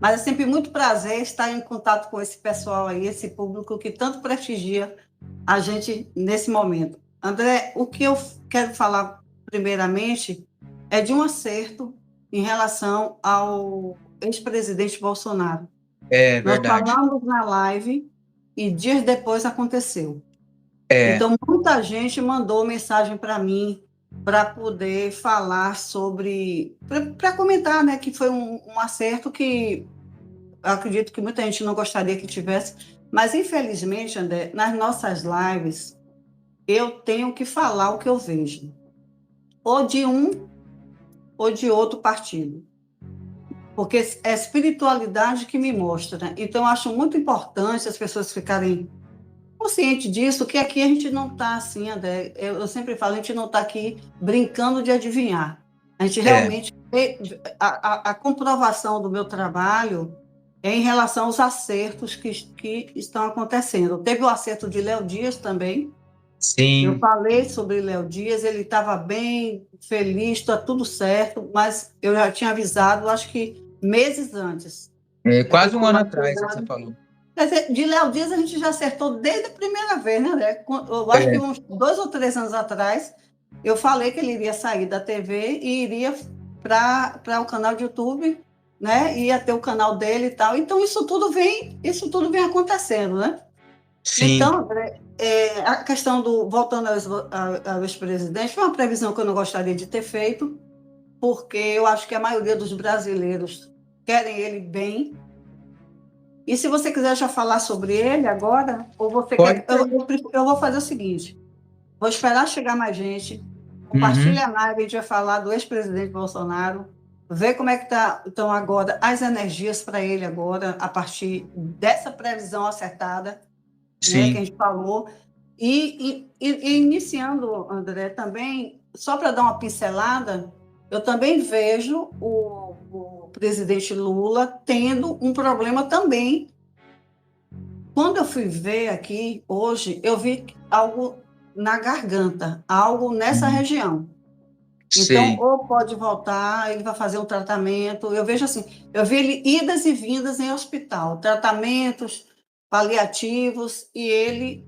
Mas é sempre muito prazer estar em contato com esse pessoal aí, esse público que tanto prestigia a gente nesse momento. André, o que eu quero falar primeiramente é de um acerto em relação ao ex-presidente Bolsonaro. É Nós verdade. falamos na live e dias depois aconteceu. É, Então, muita gente mandou mensagem para mim para poder falar sobre, para comentar, né, que foi um acerto que eu acredito que muita gente não gostaria que tivesse, mas infelizmente, André, nas nossas lives, eu tenho que falar o que eu vejo, ou de um ou de outro partido, porque é a espiritualidade que me mostra, né? Então, eu acho muito importante as pessoas ficarem conscientes disso, que aqui a gente não está assim, André. Eu sempre falo, a gente não está aqui brincando de adivinhar. A gente é. realmente a comprovação do meu trabalho é em relação aos acertos que estão acontecendo. Teve o acerto de Léo Dias também. Eu Sim. falei sobre Léo Dias, ele estava bem, feliz, está tudo certo, mas eu já tinha avisado, acho que meses antes. É Eu tenho quase que um ano tomar atrás que você cuidado. falou. Quer dizer, de Léo Dias a gente já acertou desde a primeira vez, né? Eu acho que É, uns 2 ou 3 anos atrás, eu falei que ele iria sair da TV e iria para o canal de YouTube, né? Ia ter o canal dele e tal. Então, isso tudo vem acontecendo, né? sim. Então, a questão do, voltando ao ex-presidente, foi uma previsão que eu não gostaria de ter feito, porque eu acho que a maioria dos brasileiros querem ele bem. E se você quiser já falar sobre ele agora, ou você Pode quer. Eu, ser. eu, eu vou fazer o seguinte: vou esperar chegar mais gente, Uhum. compartilha a live, a gente vai falar do ex-presidente Bolsonaro, ver como é que estão agora as energias para ele agora, a partir dessa previsão acertada, né, que a Sim. gente falou. E iniciando, André, também, só para dar uma pincelada, eu também vejo o presidente Lula tendo um problema também. Quando eu fui ver aqui hoje, eu vi algo na garganta, algo nessa Uhum. região. Então, Sei. ou pode voltar, ele vai fazer um tratamento. Eu vejo assim, eu vi ele idas e vindas em hospital, tratamentos paliativos, e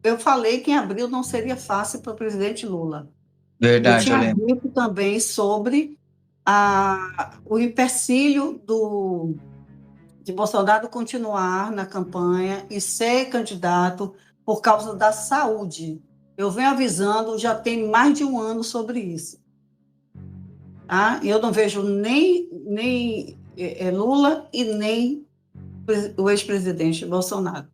eu falei que em abril não seria fácil para o presidente Lula. Eu Verdade, eu tinha lembro. dito também sobre o empecilho de Bolsonaro continuar na campanha e ser candidato por causa da saúde. Eu venho avisando, já tem mais de um ano sobre isso. Tá? Eu não vejo nem Lula e nem o ex-presidente Bolsonaro.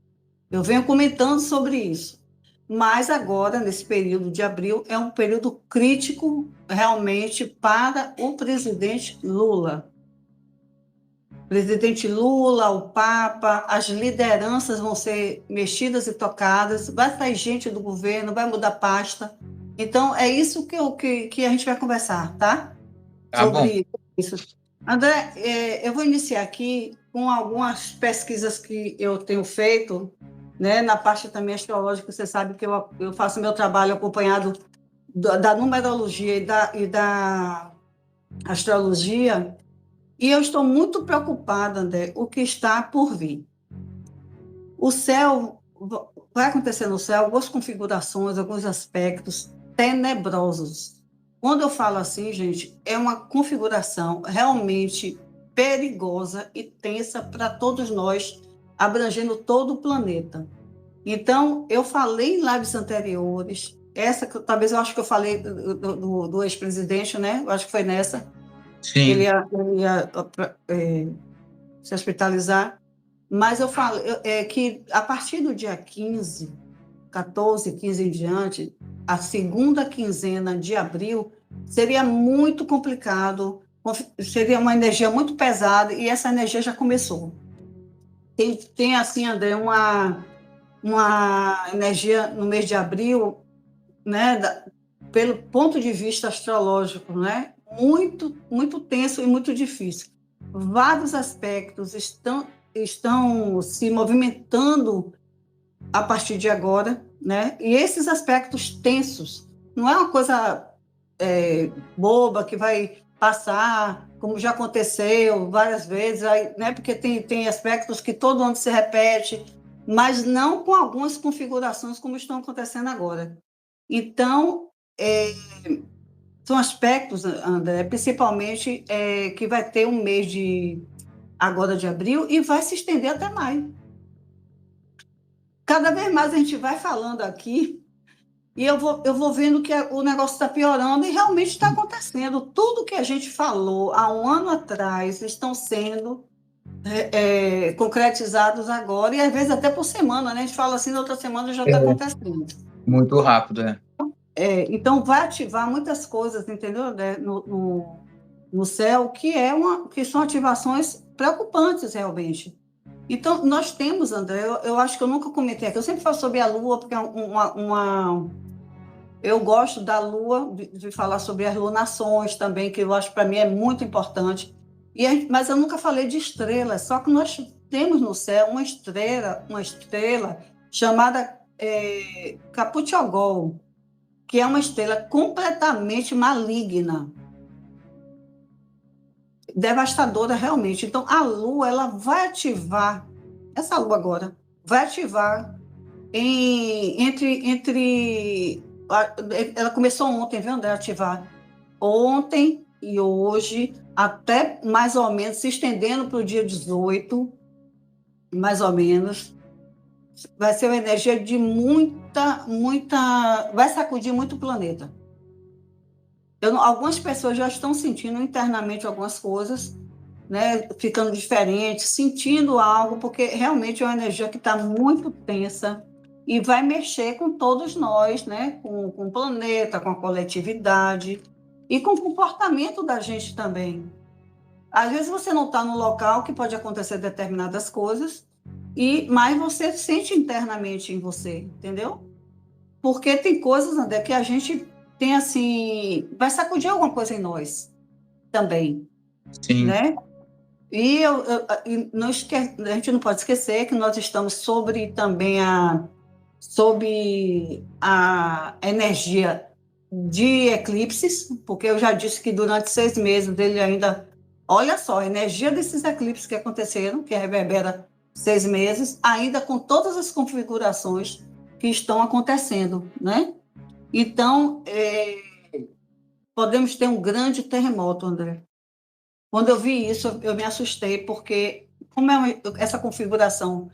Eu venho comentando sobre isso. Mas agora, nesse período de abril, é um período crítico realmente para o presidente Lula. Presidente Lula, o Papa, as lideranças vão ser mexidas e tocadas, vai sair gente do governo, vai mudar pasta. Então, é isso que a gente vai conversar, tá? Tá bom. Sobre isso. André, eu vou iniciar aqui com algumas pesquisas que eu tenho feito, né, na parte também astrológica. Você sabe que eu faço meu trabalho acompanhado da numerologia e da astrologia, e eu estou muito preocupada, André, o que está por vir. O céu, vai acontecer no céu algumas configurações, alguns aspectos tenebrosos. Quando eu falo assim, gente, é uma configuração realmente perigosa e tensa para todos nós, abrangendo todo o planeta. Então, eu falei em lives anteriores, essa que talvez eu acho que eu falei do ex-presidente, né? Eu acho que foi nessa, que ele Sim. ia se hospitalizar. Mas eu falo que a partir do dia 15, 14, 15 em diante, a segunda quinzena de abril, seria muito complicado, seria uma energia muito pesada, e essa energia já começou. Tem assim, André, uma energia no mês de abril, né, pelo ponto de vista astrológico, né, muito, muito tenso e muito difícil. Vários aspectos estão se movimentando a partir de agora, né? E esses aspectos tensos não é uma coisa boba que vai passar, como já aconteceu várias vezes, aí, né? Porque tem aspectos que todo ano se repete, mas não com algumas configurações como estão acontecendo agora. Então, são aspectos, André, principalmente que vai ter um mês agora de abril e vai se estender até maio. Cada vez mais a gente vai falando aqui e eu vou vendo que o negócio está piorando e realmente está acontecendo. Tudo que a gente falou há um ano atrás estão sendo concretizados agora, e às vezes até por semana, né? A gente fala assim, na outra semana já está acontecendo. Muito rápido, né? Então, vai ativar muitas coisas, entendeu? Né? No céu, que são ativações preocupantes, realmente. Então, nós temos, André, eu acho que eu nunca comentei aqui, eu sempre falo sobre a Lua, porque eu gosto da Lua, de falar sobre as lunações também, que eu acho, para mim, é muito importante. Mas eu nunca falei de estrelas, só que nós temos no céu uma estrela chamada Kaputiogol, que é uma estrela completamente maligna, devastadora realmente. Então, a Lua, ela vai ativar, essa Lua agora, vai ativar ela começou ontem, viu, André, a ativar ontem e hoje, até mais ou menos, se estendendo para o dia 18, mais ou menos. Vai ser uma energia de vai sacudir muito o planeta. Algumas pessoas já estão sentindo internamente algumas coisas, né, ficando diferentes, sentindo algo, porque realmente é uma energia que está muito tensa e vai mexer com todos nós, né, com o planeta, com a coletividade e com o comportamento da gente também. Às vezes você não está no local que pode acontecer determinadas coisas, mas você sente internamente em você, entendeu? Porque tem coisas, André, que a gente tem assim, vai sacudir alguma coisa em nós também. Sim. Né? E a gente não pode esquecer que nós estamos sobre a energia de eclipses, porque eu já disse que durante 6 meses ele ainda... Olha só, a energia desses eclipses que aconteceram, que reverbera 6 meses, ainda com todas as configurações que estão acontecendo, né? Então, podemos ter um grande terremoto, André. Quando eu vi isso, eu me assustei, porque como essa configuração,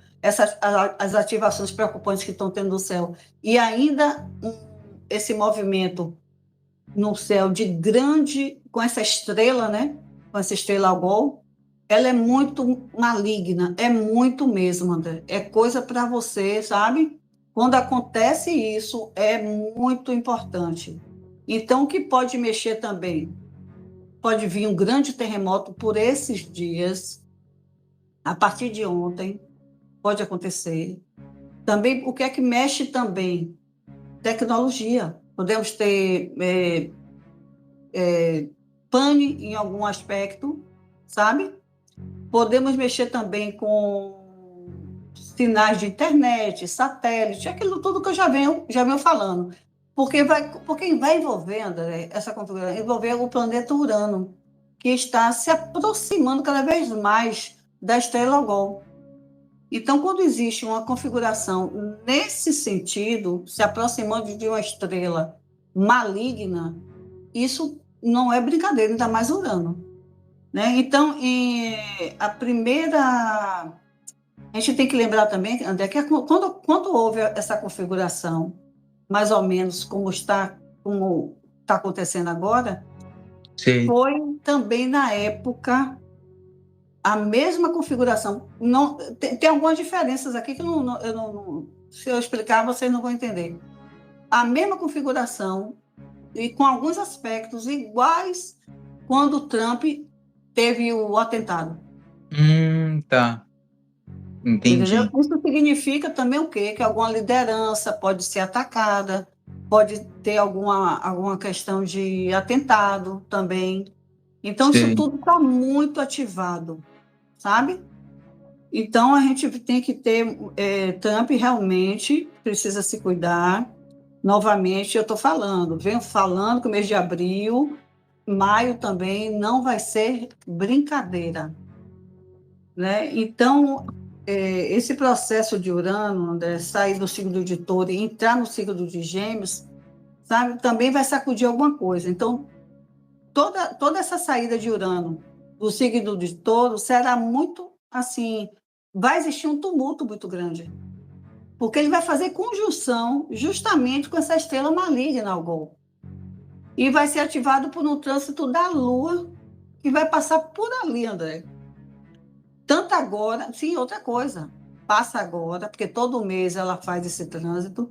as ativações preocupantes que estão tendo no céu, e ainda esse movimento no céu com essa estrela, né? Com essa estrela Algol, ela é muito maligna, é muito mesmo, André. É coisa para você, sabe? Quando acontece isso, é muito importante. Então, o que pode mexer também? Pode vir um grande terremoto por esses dias, a partir de ontem, pode acontecer. Também, o que é que mexe também? Tecnologia. Podemos ter pane em algum aspecto, sabe? Podemos mexer também com sinais de internet, satélite, aquilo tudo que eu já venho falando. Porque vai envolver, André, essa configuração, envolver o planeta Urano, que está se aproximando cada vez mais da estrela Algol. Então, quando existe uma configuração nesse sentido, se aproximando de uma estrela maligna, isso não é brincadeira, ainda mais Urano. Né? Então, a gente tem que lembrar também, André, que quando houve essa configuração, mais ou menos como está acontecendo agora, Sim. Foi também na época a mesma configuração. Não, tem algumas diferenças aqui que se eu explicar, vocês não vão entender. A mesma configuração e com alguns aspectos iguais quando o Trump teve o atentado. Tá. Entendi. Entendeu? Isso significa também o quê? Que alguma liderança pode ser atacada, pode ter alguma questão de atentado também. Então, Sim. isso tudo está muito ativado, sabe? Então, a gente tem que ter... Trump realmente precisa se cuidar. Novamente, eu estou venho falando que o mês de abril maio também não vai ser brincadeira, né? Então, esse processo de Urano, André, sair do signo de Touro e entrar no signo de Gêmeos, sabe, também vai sacudir alguma coisa. Então, toda essa saída de Urano do signo de Touro será muito assim, vai existir um tumulto muito grande, porque ele vai fazer conjunção justamente com essa estrela maligna, Algol, e vai ser ativado por um trânsito da Lua que vai passar por ali, André. Tanto agora, sim, outra coisa, passa agora, porque todo mês ela faz esse trânsito,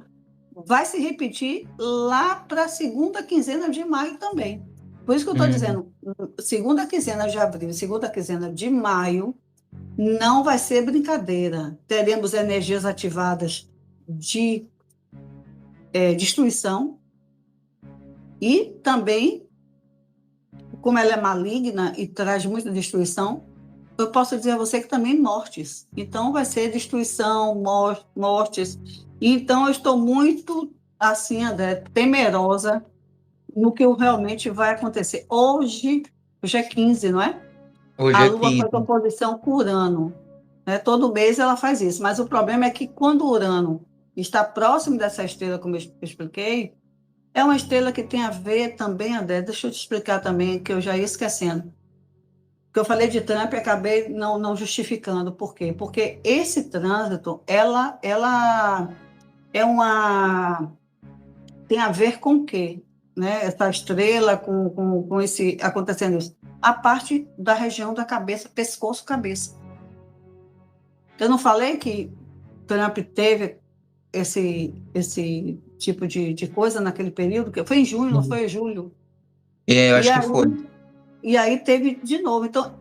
vai se repetir lá para a segunda quinzena de maio também. Por isso que eu estou dizendo, segunda quinzena de abril, segunda quinzena de maio, não vai ser brincadeira. Teremos energias ativadas de destruição e também, como ela é maligna e traz muita destruição, eu posso dizer a você que também mortes. Então, vai ser destruição, mortes. Então, eu estou muito, assim, André, temerosa no que realmente vai acontecer. Hoje é 15, não é? Hoje A é Lua 15. faz oposição com Urano. Né? Todo mês ela faz isso. Mas o problema é que quando o Urano está próximo dessa estrela, como eu expliquei, é uma estrela que tem a ver também, André, deixa eu te explicar também, que eu já ia esquecendo. Que eu falei de Trump e acabei não justificando. Por quê? Porque esse trânsito, ela é uma... tem a ver com o quê? Né? Essa estrela com esse acontecendo isso. A parte da região da cabeça, pescoço, cabeça. Eu não falei que Trump teve esse tipo de coisa naquele período, que foi em junho, não foi em julho. Eu E acho que aí, foi. e aí teve de novo. Então,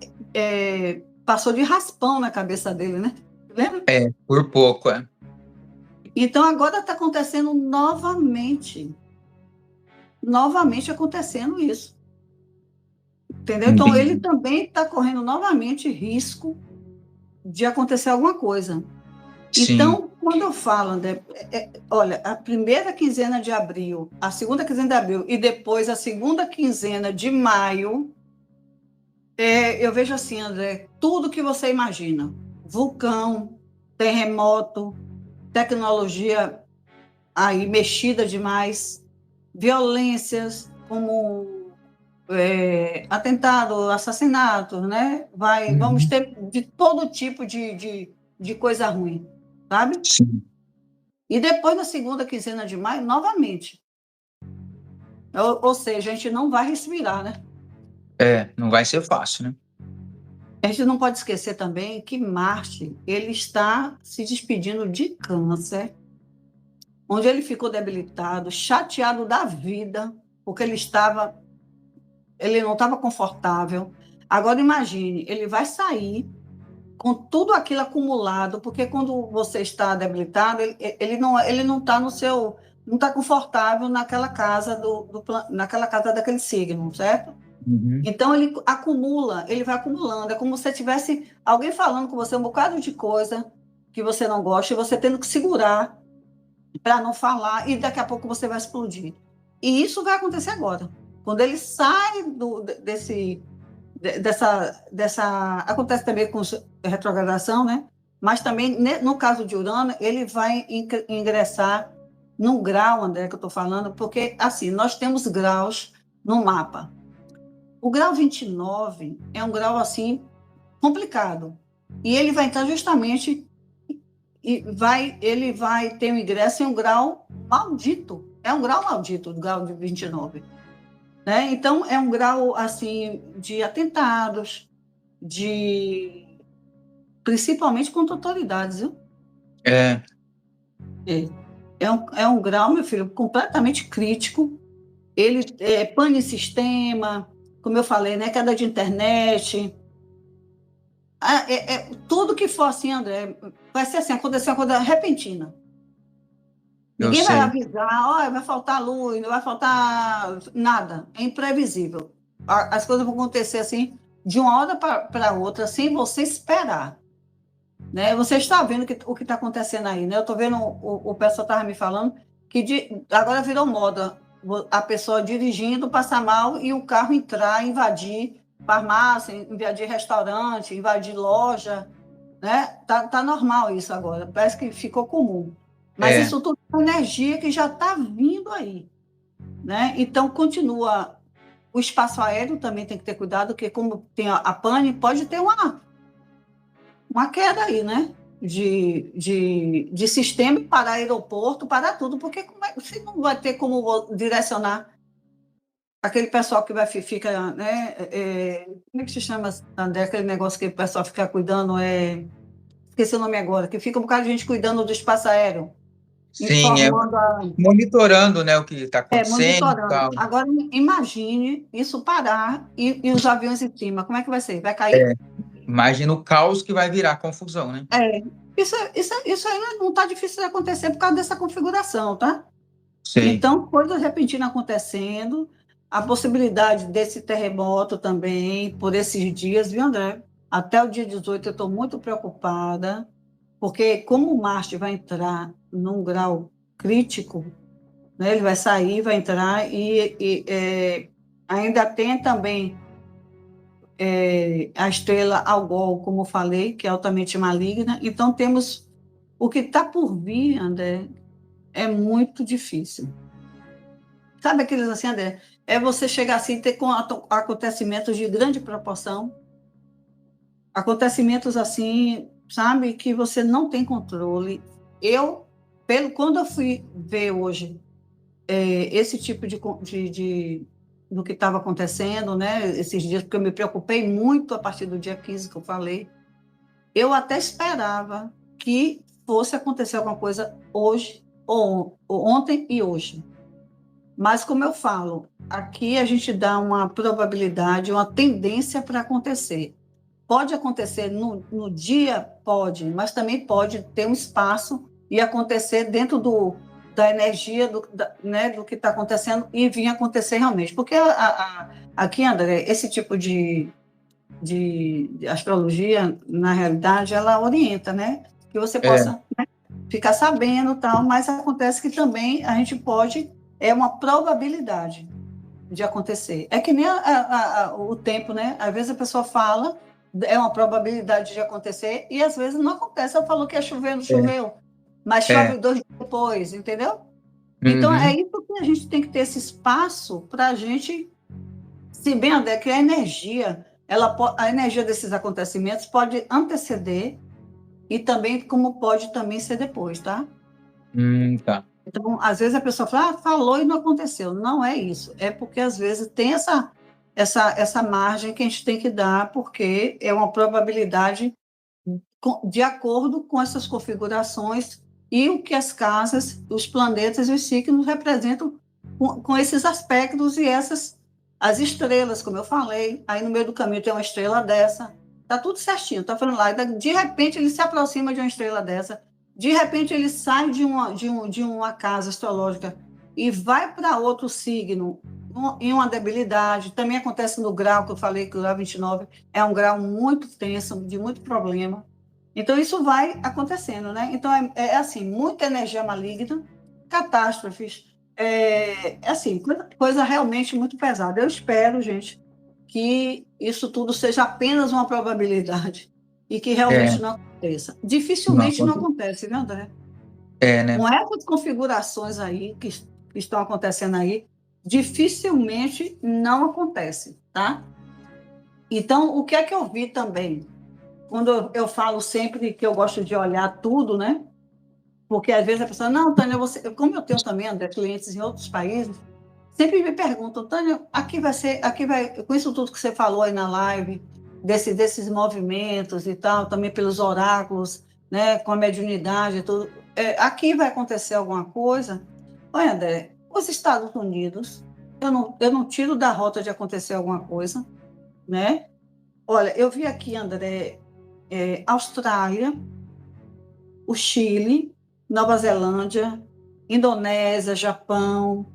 passou de raspão na cabeça dele, né? Lembra? Por pouco, Então, agora está acontecendo novamente. Novamente acontecendo isso. Entendeu? Então, ele Entendi. também está correndo novamente risco de acontecer alguma coisa. Sim. Então, quando eu falo, André, olha, a primeira quinzena de abril, a segunda quinzena de abril e depois a segunda quinzena de maio, eu vejo assim, André, tudo que você imagina: vulcão, terremoto, tecnologia aí mexida demais, violências como atentado, assassinato, né? Vamos ter de todo tipo de coisa ruim, sabe? Sim. E depois, na segunda quinzena de maio, novamente. Ou seja, a gente não vai respirar, né? Não vai ser fácil, né? A gente não pode esquecer também que Marte, ele está se despedindo de Câncer, onde ele ficou debilitado, chateado da vida, porque ele não estava confortável. Agora imagine, ele vai sair com tudo aquilo acumulado, porque quando você está debilitado, ele não está no seu, não está confortável naquela casa naquela casa daquele signo, certo? Então ele acumula, ele vai acumulando, é como se tivesse alguém falando com você um bocado de coisa que você não gosta e você tendo que segurar para não falar e daqui a pouco você vai explodir. E isso vai acontecer agora. Quando ele sai dessa acontece também com retrogradação, né? Mas também no caso de Urano, ele vai ingressar num grau, André, que eu estou falando, porque assim, nós temos graus no mapa. O grau 29 é um grau assim complicado. E ele vai entrar justamente ele vai ter um ingresso em um grau maldito. É um grau maldito, o grau de 29. Né? Então, é um grau assim de atentados, principalmente contra autoridades, viu? É. É um grau, meu filho, completamente crítico. Ele pane sistema, como eu falei, né? Queda de internet. Tudo que for assim, André, vai ser assim, acontecer uma coisa repentina. Eu Ninguém vai sei. avisar, vai faltar luz, não vai faltar nada. É imprevisível. As coisas vão acontecer assim, de uma hora para outra, sem você esperar. Né? Você está vendo o que está acontecendo aí, né? Eu estou vendo o pessoal estava me falando que agora virou moda a pessoa dirigindo passar mal e o carro entrar, invadir farmácia, invadir restaurante, invadir loja, né? Tá normal isso agora, parece que ficou comum. Mas É, isso tudo é energia que já está vindo aí, né? Então, continua. O espaço aéreo também tem que ter cuidado, porque como tem a pane, pode ter uma queda aí, né? De sistema para aeroporto, para tudo, porque você não vai ter como direcionar aquele pessoal que vai fica, né? Como é que se chama, André? Aquele negócio que o pessoal fica cuidando, esqueci o nome agora, que fica um bocado de gente cuidando do espaço aéreo, sim, informando monitorando, né, o que está acontecendo e monitorando. tal. Agora, imagine isso parar e os aviões em cima. Como é que vai ser? Vai cair? É, imagina o caos que vai virar confusão, né? É. Isso aí não está difícil de acontecer por causa dessa configuração, tá? Sim. Então, coisas repentinas acontecendo, a possibilidade desse terremoto também, por esses dias, viu, André? Até o dia 18 eu estou muito preocupada, porque como o Marte vai entrar num grau crítico, né, ele vai sair, vai entrar, ainda tem também a estrela Algol, como eu falei, que é altamente maligna. Então, temos o que está por vir, André, é muito difícil. Sabe aqueles assim, André? É você chegar assim, ter com acontecimentos de grande proporção, acontecimentos assim, sabe, que você não tem controle. Quando eu fui ver hoje esse tipo do que estava acontecendo, né, esses dias, porque eu me preocupei muito a partir do dia 15 que eu falei, eu até esperava que fosse acontecer alguma coisa hoje, ou ontem e hoje. Mas, como eu falo, aqui a gente dá uma probabilidade, uma tendência para acontecer. Pode acontecer no dia? Pode, mas também pode ter um espaço e acontecer dentro da energia né, do que está acontecendo e vir acontecer realmente. Porque aqui, André, esse tipo de astrologia, na realidade, ela orienta, né? Que você É, possa, né, ficar sabendo, tal, mas acontece que também a gente pode, é uma probabilidade de acontecer. É que nem o tempo, né? Às vezes a pessoa fala, é uma probabilidade de acontecer, e às vezes não acontece. Ela falou que ia chover, não choveu, mas é. chove 2 dias depois, entendeu? Então, é Uhum. isso que a gente tem que ter esse espaço para a gente, se bem, André, que a energia, a energia desses acontecimentos pode anteceder e também, como pode também ser depois, tá? Tá. Então, às vezes a pessoa fala, falou e não aconteceu. Não é isso. É porque, às vezes, tem essa margem que a gente tem que dar, porque é uma probabilidade de acordo com essas configurações e o que as casas, os planetas e os signos representam com esses aspectos e as estrelas, como eu falei. Aí, no meio do caminho, tem uma estrela dessa. Está tudo certinho, está falando lá. De repente, ele se aproxima de uma estrela dessa. De repente, ele sai de uma casa astrológica e vai para outro signo em uma debilidade. Também acontece no grau que eu falei, que o grau 29 é um grau muito tenso, de muito problema. Então, isso vai acontecendo, né? Então, é assim, muita energia maligna, catástrofes, assim, coisa realmente muito pesada. Eu espero, gente, que isso tudo seja apenas uma probabilidade e que É, realmente não aconteça. não Dificilmente não acontece. acontece, viu, André? É, né? Com essas configurações aí que estão acontecendo aí, dificilmente não acontece, tá? Então, o que é que eu vi também? Quando eu falo sempre que eu gosto de olhar tudo, né? Porque às vezes a pessoa, não, Tânia, como eu tenho também, André, clientes em outros países, sempre me perguntam, Tânia, com isso tudo que você falou aí na live, desses movimentos e tal, também pelos oráculos, né, com a mediunidade e tudo, aqui vai acontecer alguma coisa? Olha, André, os Estados Unidos, eu não tiro da rota de acontecer alguma coisa, né? Olha, eu vi aqui, André, Austrália, o Chile, Nova Zelândia, Indonésia, Japão.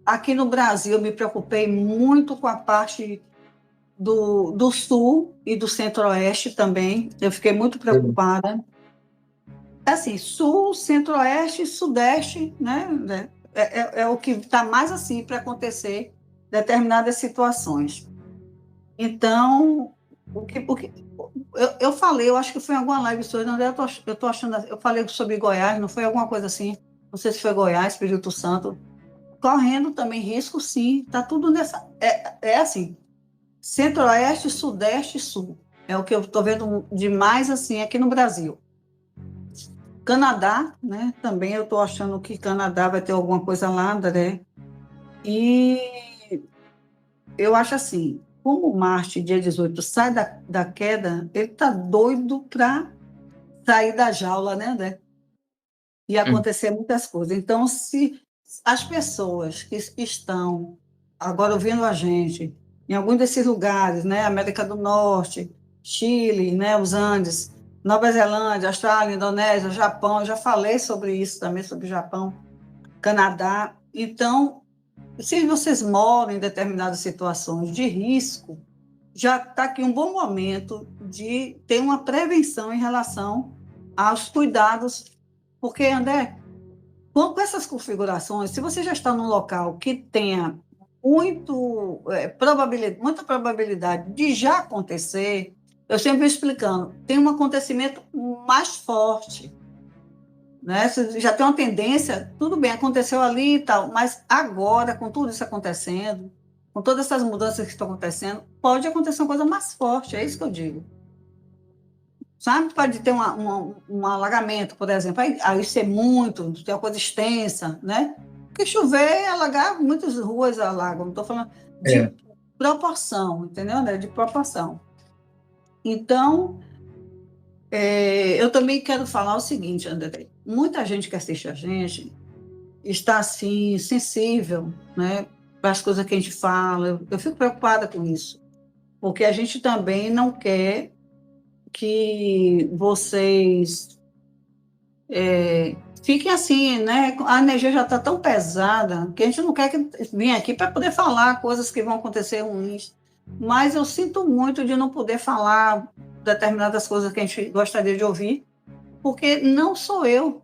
Aqui no Brasil, eu me preocupei muito com a parte do sul e do centro-oeste também. Eu fiquei muito Sim. preocupada. Assim, sul, centro-oeste e sudeste, né? é o que está mais assim para acontecer determinadas situações. Então, eu falei, eu acho que foi em alguma live sua, André, eu tô achando, eu falei sobre Goiás, não foi alguma coisa assim, não sei se foi Goiás, Espírito Santo, correndo também risco, sim, está tudo nessa, assim, Centro-Oeste, Sudeste e Sul, é o que eu estou vendo demais assim aqui no Brasil. Canadá, né? Também eu estou achando que Canadá vai ter alguma coisa lá, André. E eu acho assim, como Marte, dia 18, sai da queda, ele está doido para sair da jaula, né, André? E acontecer muitas coisas. Então, se as pessoas que estão agora ouvindo a gente, em algum desses lugares, né, América do Norte, Chile, né, os Andes, Nova Zelândia, Austrália, Indonésia, Japão, eu já falei sobre isso também, sobre o Japão, Canadá. Então, se vocês moram em determinadas situações de risco, já está aqui um bom momento de ter uma prevenção em relação aos cuidados, porque, André, com essas configurações, se você já está num local que tenha muita probabilidade de já acontecer, eu sempre explicando, tem um acontecimento mais forte, né? Você já tem uma tendência, tudo bem, aconteceu ali e tal, mas agora, com tudo isso acontecendo, com todas essas mudanças que estão acontecendo, pode acontecer uma coisa mais forte, é isso que eu digo. Sabe? Pode ter um alagamento, por exemplo, aí ser muito, ter uma coisa extensa, né? Porque chover, alagar, muitas ruas alagam, não estou falando de proporção, entendeu? Né? De proporção. Então, eu também quero falar o seguinte, André, muita gente que assiste a gente está, assim, sensível, né? Para as coisas que a gente fala, eu fico preocupada com isso, porque a gente também não quer que vocês fiquem assim, né? A energia já está tão pesada que a gente não quer que venha aqui para poder falar coisas que vão acontecer ruins. Mas eu sinto muito de não poder falar determinadas coisas que a gente gostaria de ouvir, porque não sou eu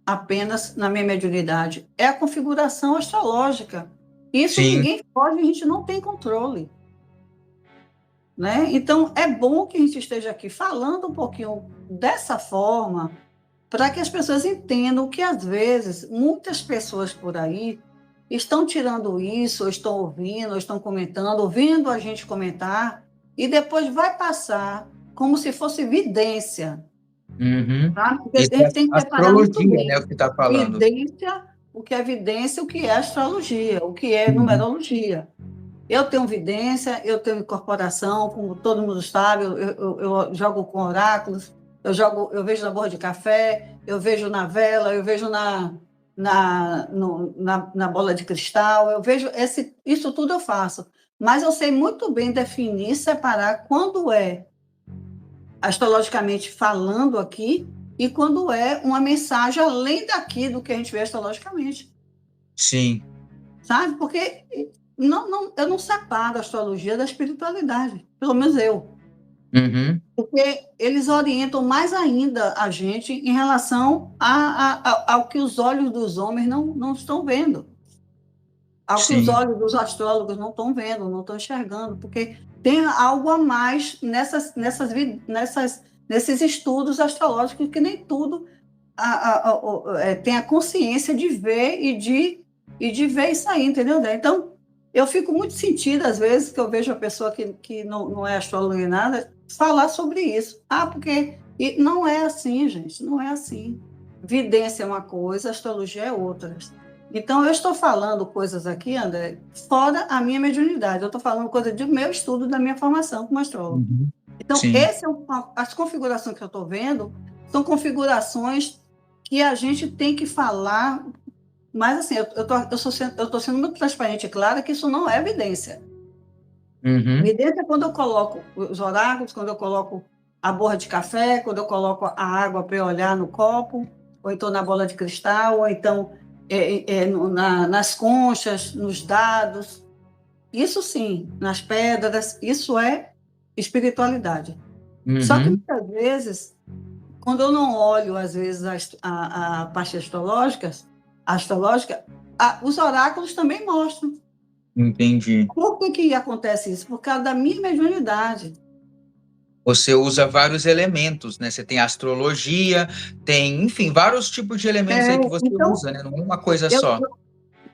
apenas na minha mediunidade, é a configuração astrológica. Isso Sim. ninguém pode, a gente não tem controle. Né? Então, é bom que a gente esteja aqui falando um pouquinho dessa forma, para que as pessoas entendam que, às vezes, muitas pessoas por aí estão tirando isso, ou estão ouvindo, ou estão comentando, ouvindo a gente comentar, e depois vai passar como se fosse vidência. Uhum. Tá? Porque a Isso gente é tem que preparar muito astrologia, bem. né, o que está falando. Vidência, o que é vidência, o que é astrologia, o que é Uhum. numerologia. Eu tenho vidência, eu tenho incorporação, como todo mundo sabe, eu jogo com oráculos, eu vejo na borra de café, eu vejo na vela, eu vejo na bola de cristal, eu vejo isso tudo eu faço. Mas eu sei muito bem definir, separar quando é astrologicamente falando aqui e quando é uma mensagem além daqui do que a gente vê astrologicamente. Sim. Sabe? Porque eu não separo a astrologia da espiritualidade, pelo menos eu. Uhum. Porque eles orientam mais ainda a gente em relação ao que os olhos dos homens não estão vendo, ao que os Sim. olhos dos astrólogos não estão vendo, não estão enxergando, porque tem algo a mais nesses estudos astrológicos que nem tudo tem a consciência de ver e de ver isso aí, entendeu? Então, eu fico muito sentida, às vezes, que eu vejo a pessoa que não é astróloga nem nada, falar sobre isso. Porque e não é assim, gente, não é assim. Vidência é uma coisa, astrologia é outra. Então, eu estou falando coisas aqui, André, fora a minha mediunidade. Eu estou falando coisa do meu estudo, da minha formação como astrólogo. Uhum. Então, Sim. as configurações que eu estou vendo são configurações que a gente tem que falar, mas assim, eu estou sendo muito transparente e clara que isso não é evidência. Uhum. Evidência é quando eu coloco os oráculos, quando eu coloco a borra de café, quando eu coloco a água para eu olhar no copo, ou então na bola de cristal, ou então nas conchas, nos dados. Isso sim, nas pedras, isso é espiritualidade. Só que Uhum. muitas vezes, quando eu não olho, às vezes, a parte astrológica, os oráculos também mostram. Entendi. Por que acontece isso? Por causa da minha mediunidade. Você usa vários elementos, né? Você tem astrologia, tem, enfim, vários tipos de elementos aí que você Então, usa, né? Não é uma coisa eu, só.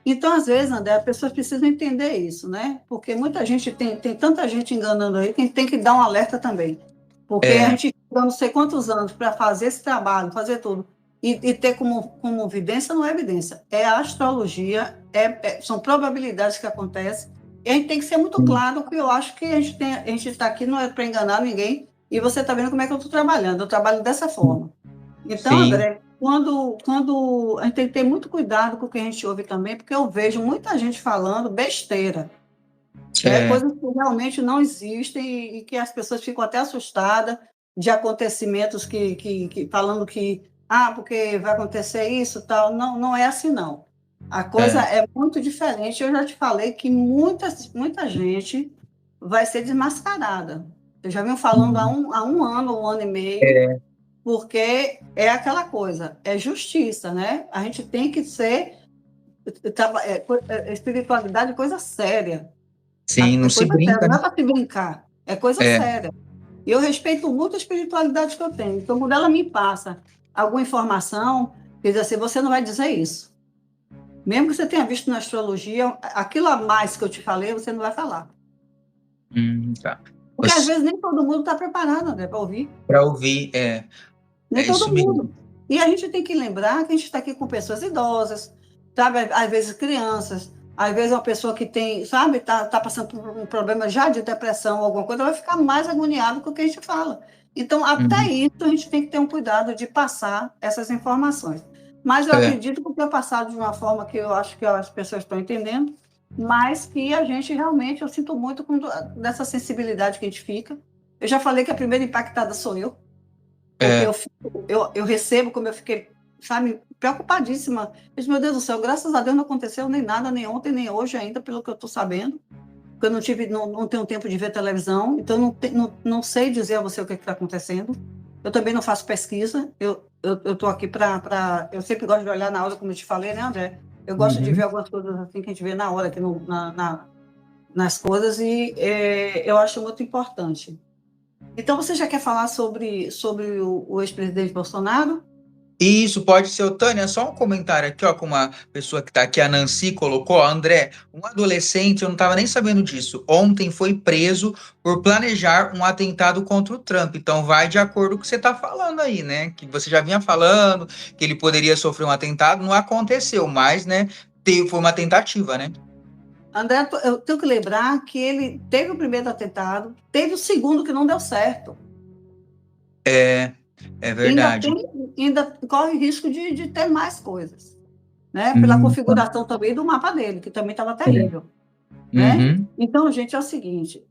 então, às vezes, André, as pessoas precisam entender isso, né? Porque muita gente tem tanta gente enganando aí, tem que dar um alerta também. Porque a É, gente fica não sei quantos anos para fazer esse trabalho, fazer tudo, e ter como evidência, não é evidência, é a astrologia, são probabilidades que acontecem, e a gente tem que ser muito sim, claro que eu acho que a gente está aqui não é para enganar ninguém, e você está vendo como é que eu estou trabalhando, eu trabalho dessa forma. Então, sim, André, quando a gente tem que ter muito cuidado com o que a gente ouve também, porque eu vejo muita gente falando besteira, é, coisas que realmente não existem e que as pessoas ficam até assustadas de acontecimentos falando que, porque vai acontecer isso, tal. Não, não é assim, não. A coisa é, é muito diferente. Eu já te falei que muita gente vai ser desmascarada. Eu já venho falando há uhum, um ano, 1 ano e meio, é, porque é aquela coisa, é justiça, né? A gente tem que ser espiritualidade é coisa séria, sim, não é se coisa séria, brinca, não né? é para se brincar, é coisa É, séria. E eu respeito muito a espiritualidade que eu tenho. Então, quando ela me passa alguma informação, quer dizer assim, você não vai dizer isso. Mesmo que você tenha visto na astrologia, aquilo a mais que eu te falei, você não vai falar. tá. Porque às vezes nem todo mundo está preparado, André, para ouvir. Para ouvir, Nem é isso todo mesmo. mundo. E a gente tem que lembrar que a gente está aqui com pessoas idosas, sabe? Às vezes crianças, às vezes uma pessoa que tem, sabe, tá passando por um problema já de depressão, alguma coisa, vai ficar mais agoniado com o que a gente fala. Então, até Uhum, isso, a gente tem que ter um cuidado de passar essas informações. Mas eu é, acredito que eu passado de uma forma que eu acho que as pessoas estão entendendo, mas que a gente realmente, eu sinto muito dessa sensibilidade que a gente fica. Eu já falei que a primeira impactada sou eu, porque é, eu recebo, como eu fiquei, sabe, preocupadíssima. Eu disse, meu Deus do céu, graças a Deus não aconteceu nem nada, nem ontem, nem hoje ainda, pelo que eu estou sabendo, porque eu não tenho tempo de ver televisão, então não sei dizer a você o que está acontecendo. Eu também não faço pesquisa, eu estou aqui eu sempre gosto de olhar na hora, como eu te falei, né, André? Eu gosto de ver uhum. algumas coisas assim que a gente vê na hora, aqui nas coisas, e eu acho muito importante. Então, você já quer falar sobre o ex-presidente Bolsonaro? Isso, pode ser, Tânia, só um comentário aqui, ó, com uma pessoa que tá aqui, a Nancy colocou, ó, André, um adolescente, eu não tava nem sabendo disso, ontem foi preso por planejar um atentado contra o Trump, então vai de acordo com o que você tá falando aí, né, que você já vinha falando que ele poderia sofrer um atentado, não aconteceu, mas, né, foi uma tentativa, né? André, eu tenho que lembrar que ele teve o primeiro atentado, teve o segundo que não deu certo. É, é verdade. Ainda corre risco de ter mais coisas, né? Pela Tá. configuração também do mapa dele, que também estava É. terrível, né? Uhum. Então, gente, é o seguinte,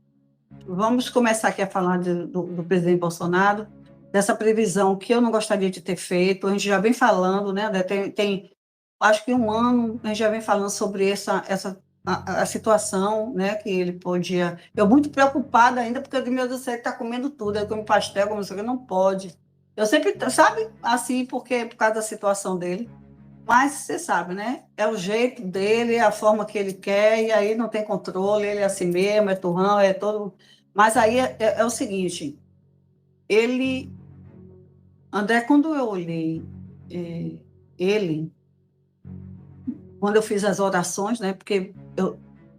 vamos começar aqui a falar do presidente Bolsonaro, dessa previsão que eu não gostaria de ter feito, a gente já vem falando, né? André? Tem acho que 1 ano a gente já vem falando sobre a situação, né, que ele podia. Eu muito preocupada ainda, porque eu digo, meu Deus do céu, ele está comendo tudo, ele come pastel, como isso aqui, não pode. Eu sempre, sabe, assim, porque por causa da situação dele. Mas você sabe, né? É o jeito dele, é a forma que ele quer, e aí não tem controle, ele é assim mesmo, é turrão, é todo. Mas aí é o seguinte, ele. André, quando eu olhei ele, quando eu fiz as orações, né? Porque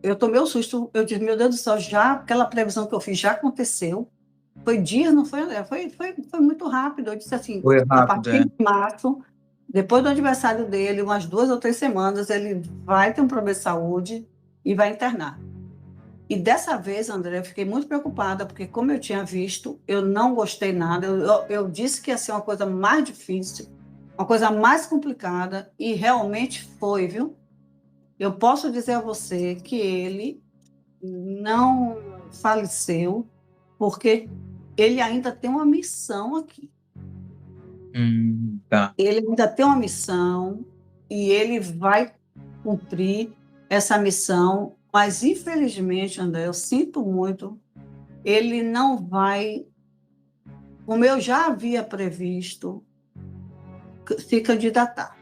eu tomei um susto, eu disse, meu Deus do céu, já aquela previsão que eu fiz já aconteceu. Foi dias, não foi, André? Foi muito rápido. Eu disse assim, Foi a rápido, partir é. de março, depois do aniversário dele, umas 2 ou 3 semanas, ele vai ter um problema de saúde e vai internar. E dessa vez, André, eu fiquei muito preocupada, porque como eu tinha visto, eu não gostei nada. Eu disse que ia ser uma coisa mais difícil, uma coisa mais complicada, e realmente foi, viu? Eu posso dizer a você que ele não faleceu, porque ele ainda tem uma missão aqui. Tá. Ele ainda tem uma missão e ele vai cumprir essa missão, mas infelizmente, André, eu sinto muito, ele não vai, como eu já havia previsto, se candidatar.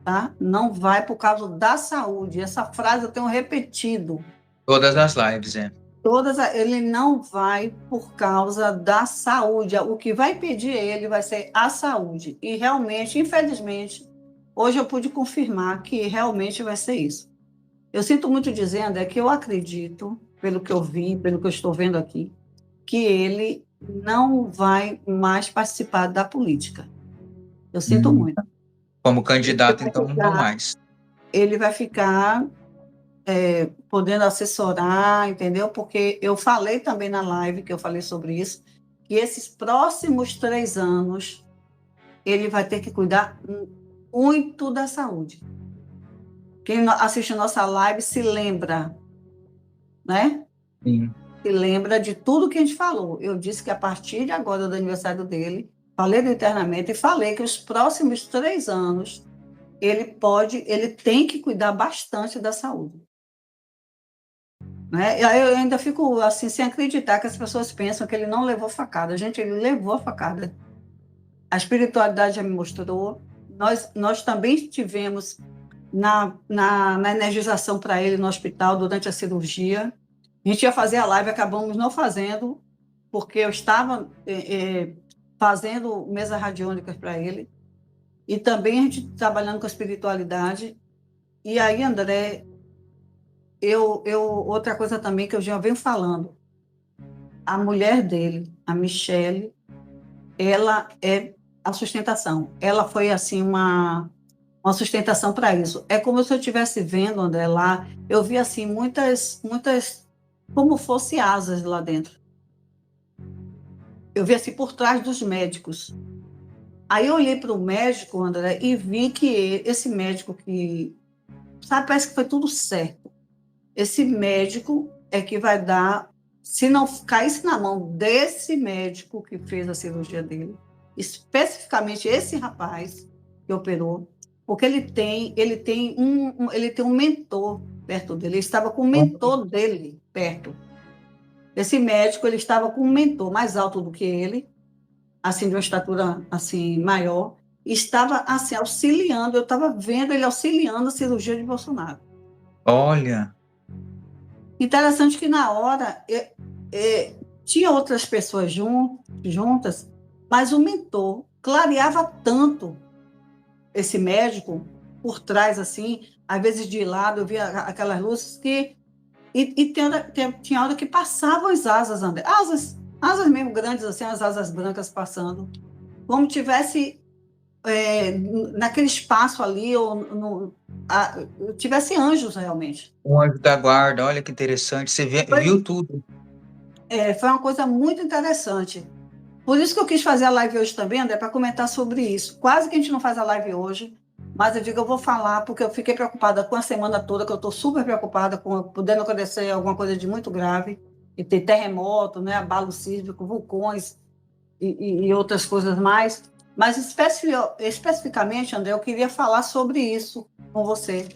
tá? Não vai por causa da saúde. Essa frase eu tenho repetido. Todas as lives, é. Ele não vai por causa da saúde. O que vai pedir ele vai ser a saúde. E realmente, infelizmente, hoje eu pude confirmar que realmente vai ser isso. Eu sinto muito dizendo, é que eu acredito, pelo que eu vi, pelo que eu estou vendo aqui, que ele não vai mais participar da política. Eu sinto muito. Como candidato, então, não mais. Ele vai ficar podendo assessorar, entendeu? Porque eu falei também na live, que eu falei sobre isso, que esses próximos 3 anos ele vai ter que cuidar muito da saúde. Quem assiste a nossa live se lembra, né? Sim. Se lembra de tudo que a gente falou. Eu disse que a partir de agora, do aniversário dele, falei do internamento e falei que os próximos 3 anos ele tem que cuidar bastante da saúde. Né? E aí eu ainda fico assim, sem acreditar que as pessoas pensam que ele não levou facada. Gente, ele levou a facada. A espiritualidade já me mostrou. Nós também estivemos na energização para ele no hospital durante a cirurgia. A gente ia fazer a live, acabamos não fazendo, porque eu estava fazendo mesas radiônicas para ele. E também a gente trabalhando com a espiritualidade. E aí, André, outra coisa também que eu já venho falando, a mulher dele, a Michele, ela é a sustentação. Ela foi assim uma sustentação para isso. É como se eu estivesse vendo, André, lá, eu vi assim muitas, como fosse asas lá dentro. Eu vi assim por trás dos médicos. Aí eu olhei para o médico, André, e vi que esse médico que, sabe, parece que foi tudo certo. Esse médico é que vai dar, se não caísse na mão desse médico que fez a cirurgia dele, especificamente esse rapaz que operou, porque ele tem um mentor perto dele, ele estava com o mentor dele perto. Esse médico, ele estava com um mentor mais alto do que ele, assim, de uma estatura assim maior, e estava assim auxiliando, eu estava vendo ele auxiliando a cirurgia de Bolsonaro. Olha. Interessante que na hora tinha outras pessoas juntas, mas o mentor clareava tanto esse médico por trás, assim, às vezes de lado, eu via aquelas luzes que... E tinha hora que passavam as asas, André, asas mesmo grandes, assim, as asas brancas passando, como tivesse naquele espaço ali, ou tivesse anjos realmente. Um anjo da guarda, olha que interessante. Você viu tudo. Foi uma coisa muito interessante. Por isso que eu quis fazer a live hoje também, André, para comentar sobre isso. Quase que a gente não faz a live hoje, mas eu digo, eu vou falar, porque eu fiquei preocupada com a semana toda, que eu estou super preocupada com podendo acontecer alguma coisa de muito grave, e ter terremoto, né, abalo sísmico, vulcões e outras coisas mais. Mas especificamente, André, eu queria falar sobre isso com você.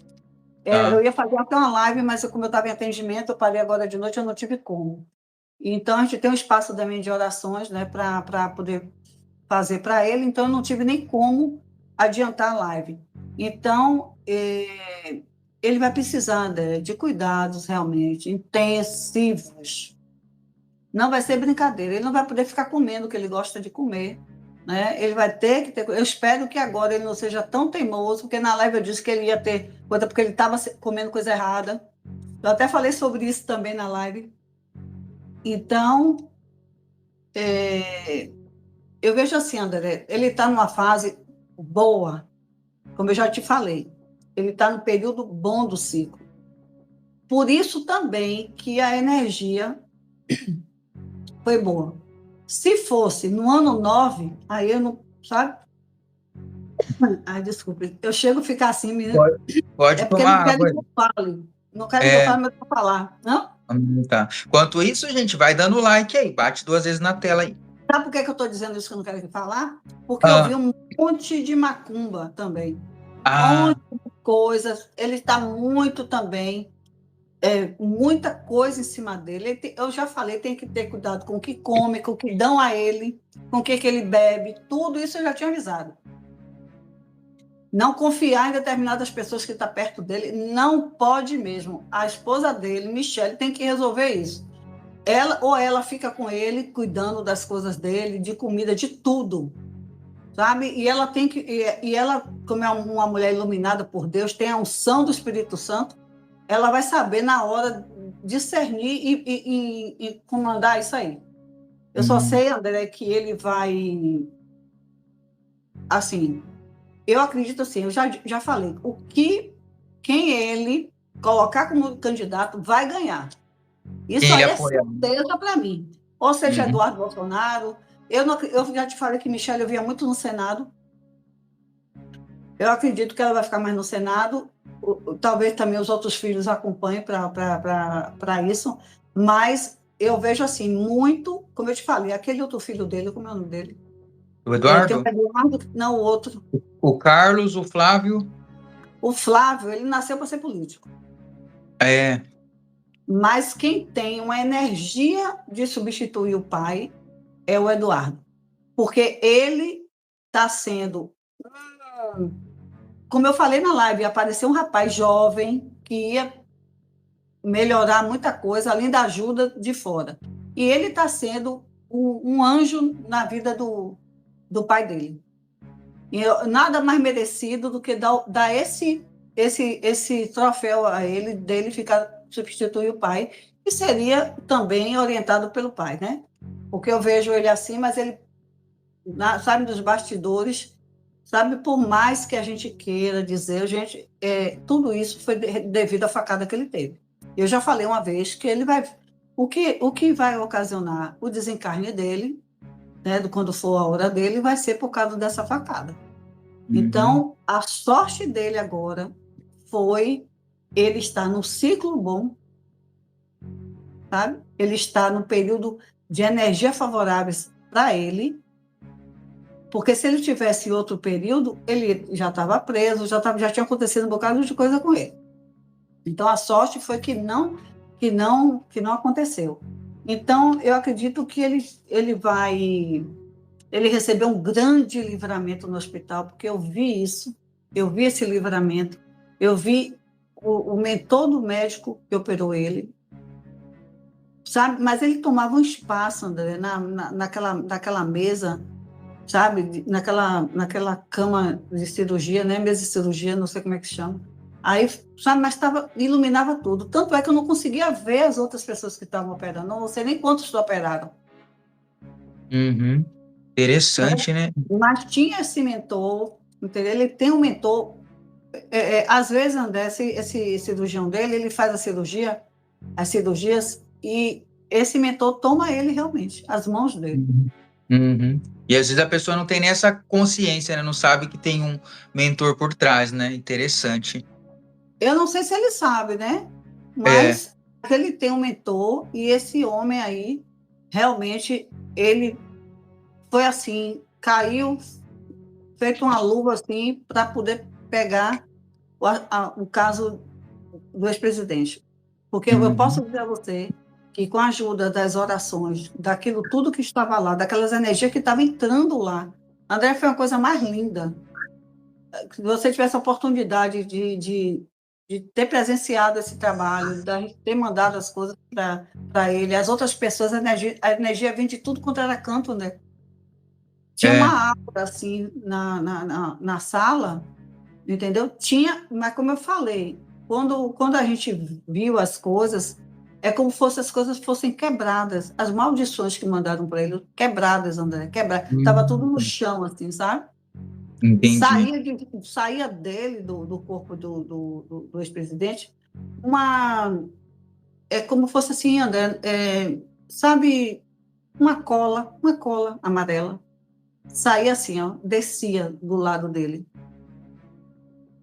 Eu ia fazer até uma live, mas como eu estava em atendimento, eu parei agora de noite, eu não tive como. Então, a gente tem um espaço também de orações, né, para poder fazer para ele, então eu não tive nem como adiantar a live. Então, ele vai precisar de cuidados realmente intensivos. Não vai ser brincadeira, ele não vai poder ficar comendo o que ele gosta de comer, né? Ele vai ter que ter... Eu espero que agora ele não seja tão teimoso, porque na live eu disse que ele ia ter coisa, porque ele estava comendo coisa errada. Eu até falei sobre isso também na live. Então, eu vejo assim, André, ele está numa fase boa, como eu já te falei. Ele está no período bom do ciclo. Por isso também que a energia foi boa. Se fosse no ano 9, aí eu não, sabe? Ai, desculpe. Eu chego a ficar assim, menina. Pode Porque não tomar querem água. que eu fale. Não querem que eu fale, mas eu vou falar. Não? Tá. Enquanto isso, a gente vai dando like aí. Bate 2 vezes na tela aí. Sabe por que eu estou dizendo isso que eu não quero que falar? Porque eu vi um monte de macumba também. Um monte de coisas. Ele está muito também, muita coisa em cima dele. Eu já falei, tem que ter cuidado com o que come, com o que dão a ele, com o que ele bebe. Tudo isso eu já tinha avisado. Não confiar em determinadas pessoas que estão perto dele, não pode mesmo. A esposa dele, Michelle, tem que resolver isso. Ela fica com ele, cuidando das coisas dele, de comida, de tudo, sabe? E ela tem que, e ela, como é uma mulher iluminada por Deus, tem a unção do Espírito Santo, ela vai saber na hora discernir e comandar isso aí. Eu só sei, André, que ele vai, assim, eu acredito assim, eu já falei, quem ele colocar como candidato vai ganhar. Isso Ele aí é apoia. certeza para mim. Ou seja, Eduardo Bolsonaro. Eu já te falei que Michelle eu via muito no Senado. Eu acredito que ela vai ficar mais no Senado. Talvez também os outros filhos acompanhem para isso. Mas eu vejo assim, muito, como eu te falei, aquele outro filho dele, como é o nome dele? O Tem Eduardo? o Eduardo, não, o outro. O Carlos, o Flávio? O Flávio, ele nasceu para ser político. É. Mas quem tem uma energia de substituir o pai é o Eduardo. Porque ele está sendo, como eu falei na live, apareceu um rapaz jovem que ia melhorar muita coisa, além da ajuda de fora. E ele está sendo um anjo na vida do pai dele. E nada mais merecido do que dar esse troféu a ele, dele ficar substituir o pai, que seria também orientado pelo pai, né? Porque eu vejo ele assim, mas ele sabe, dos bastidores, sabe, por mais que a gente queira dizer, gente, tudo isso foi devido à facada que ele teve. Eu já falei uma vez que ele vai, o que vai ocasionar o desencarne dele, né, quando for a hora dele, vai ser por causa dessa facada. Então, a sorte dele agora foi ele estar no ciclo bom, sabe? Ele está no período de energia favoráveis para ele, porque se ele tivesse outro período, ele já estava preso, já tinha acontecido um bocado de coisa com ele. Então, a sorte foi que não aconteceu. Então, eu acredito que ele recebeu um grande livramento no hospital, porque eu vi isso, eu vi esse livramento, eu vi o mentor do médico que operou ele, sabe? Mas ele tomava um espaço, André, naquela mesa, sabe? Naquela cama de cirurgia, né? Mesa de cirurgia, não sei como é que chama. Aí, sabe, mas iluminava tudo. Tanto é que eu não conseguia ver as outras pessoas que estavam operando. Não sei nem quantos operaram. Interessante, né? Mas tinha esse mentor, entendeu? Ele tem um mentor. Às vezes, André, esse cirurgião dele, ele faz as cirurgias, e esse mentor toma ele realmente, as mãos dele. E às vezes a pessoa não tem nem essa consciência, né? Não sabe que tem um mentor por trás, né? Interessante. Eu não sei se ele sabe, né? Mas ele tem um mentor, e esse homem aí, realmente, ele foi assim, caiu, feito uma luva assim, para poder pegar o caso do ex-presidente. Porque eu posso dizer a você que, com a ajuda das orações, daquilo tudo que estava lá, daquelas energias que estavam entrando lá, André, foi uma coisa mais linda. Se você tivesse a oportunidade de ter presenciado esse trabalho, de ter mandado as coisas para ele, as outras pessoas, a energia vem de tudo quanto era canto, né? Tinha uma aura assim na sala, entendeu? Tinha, mas como eu falei, quando a gente viu as coisas, é como se as coisas fossem quebradas. As maldições que mandaram para ele, quebradas, André, quebradas. Estava tudo no chão, assim, sabe? Entendi. Saía dele, do corpo do ex-presidente, é como fosse assim, André, sabe, uma cola amarela. Saía assim, ó, descia do lado dele.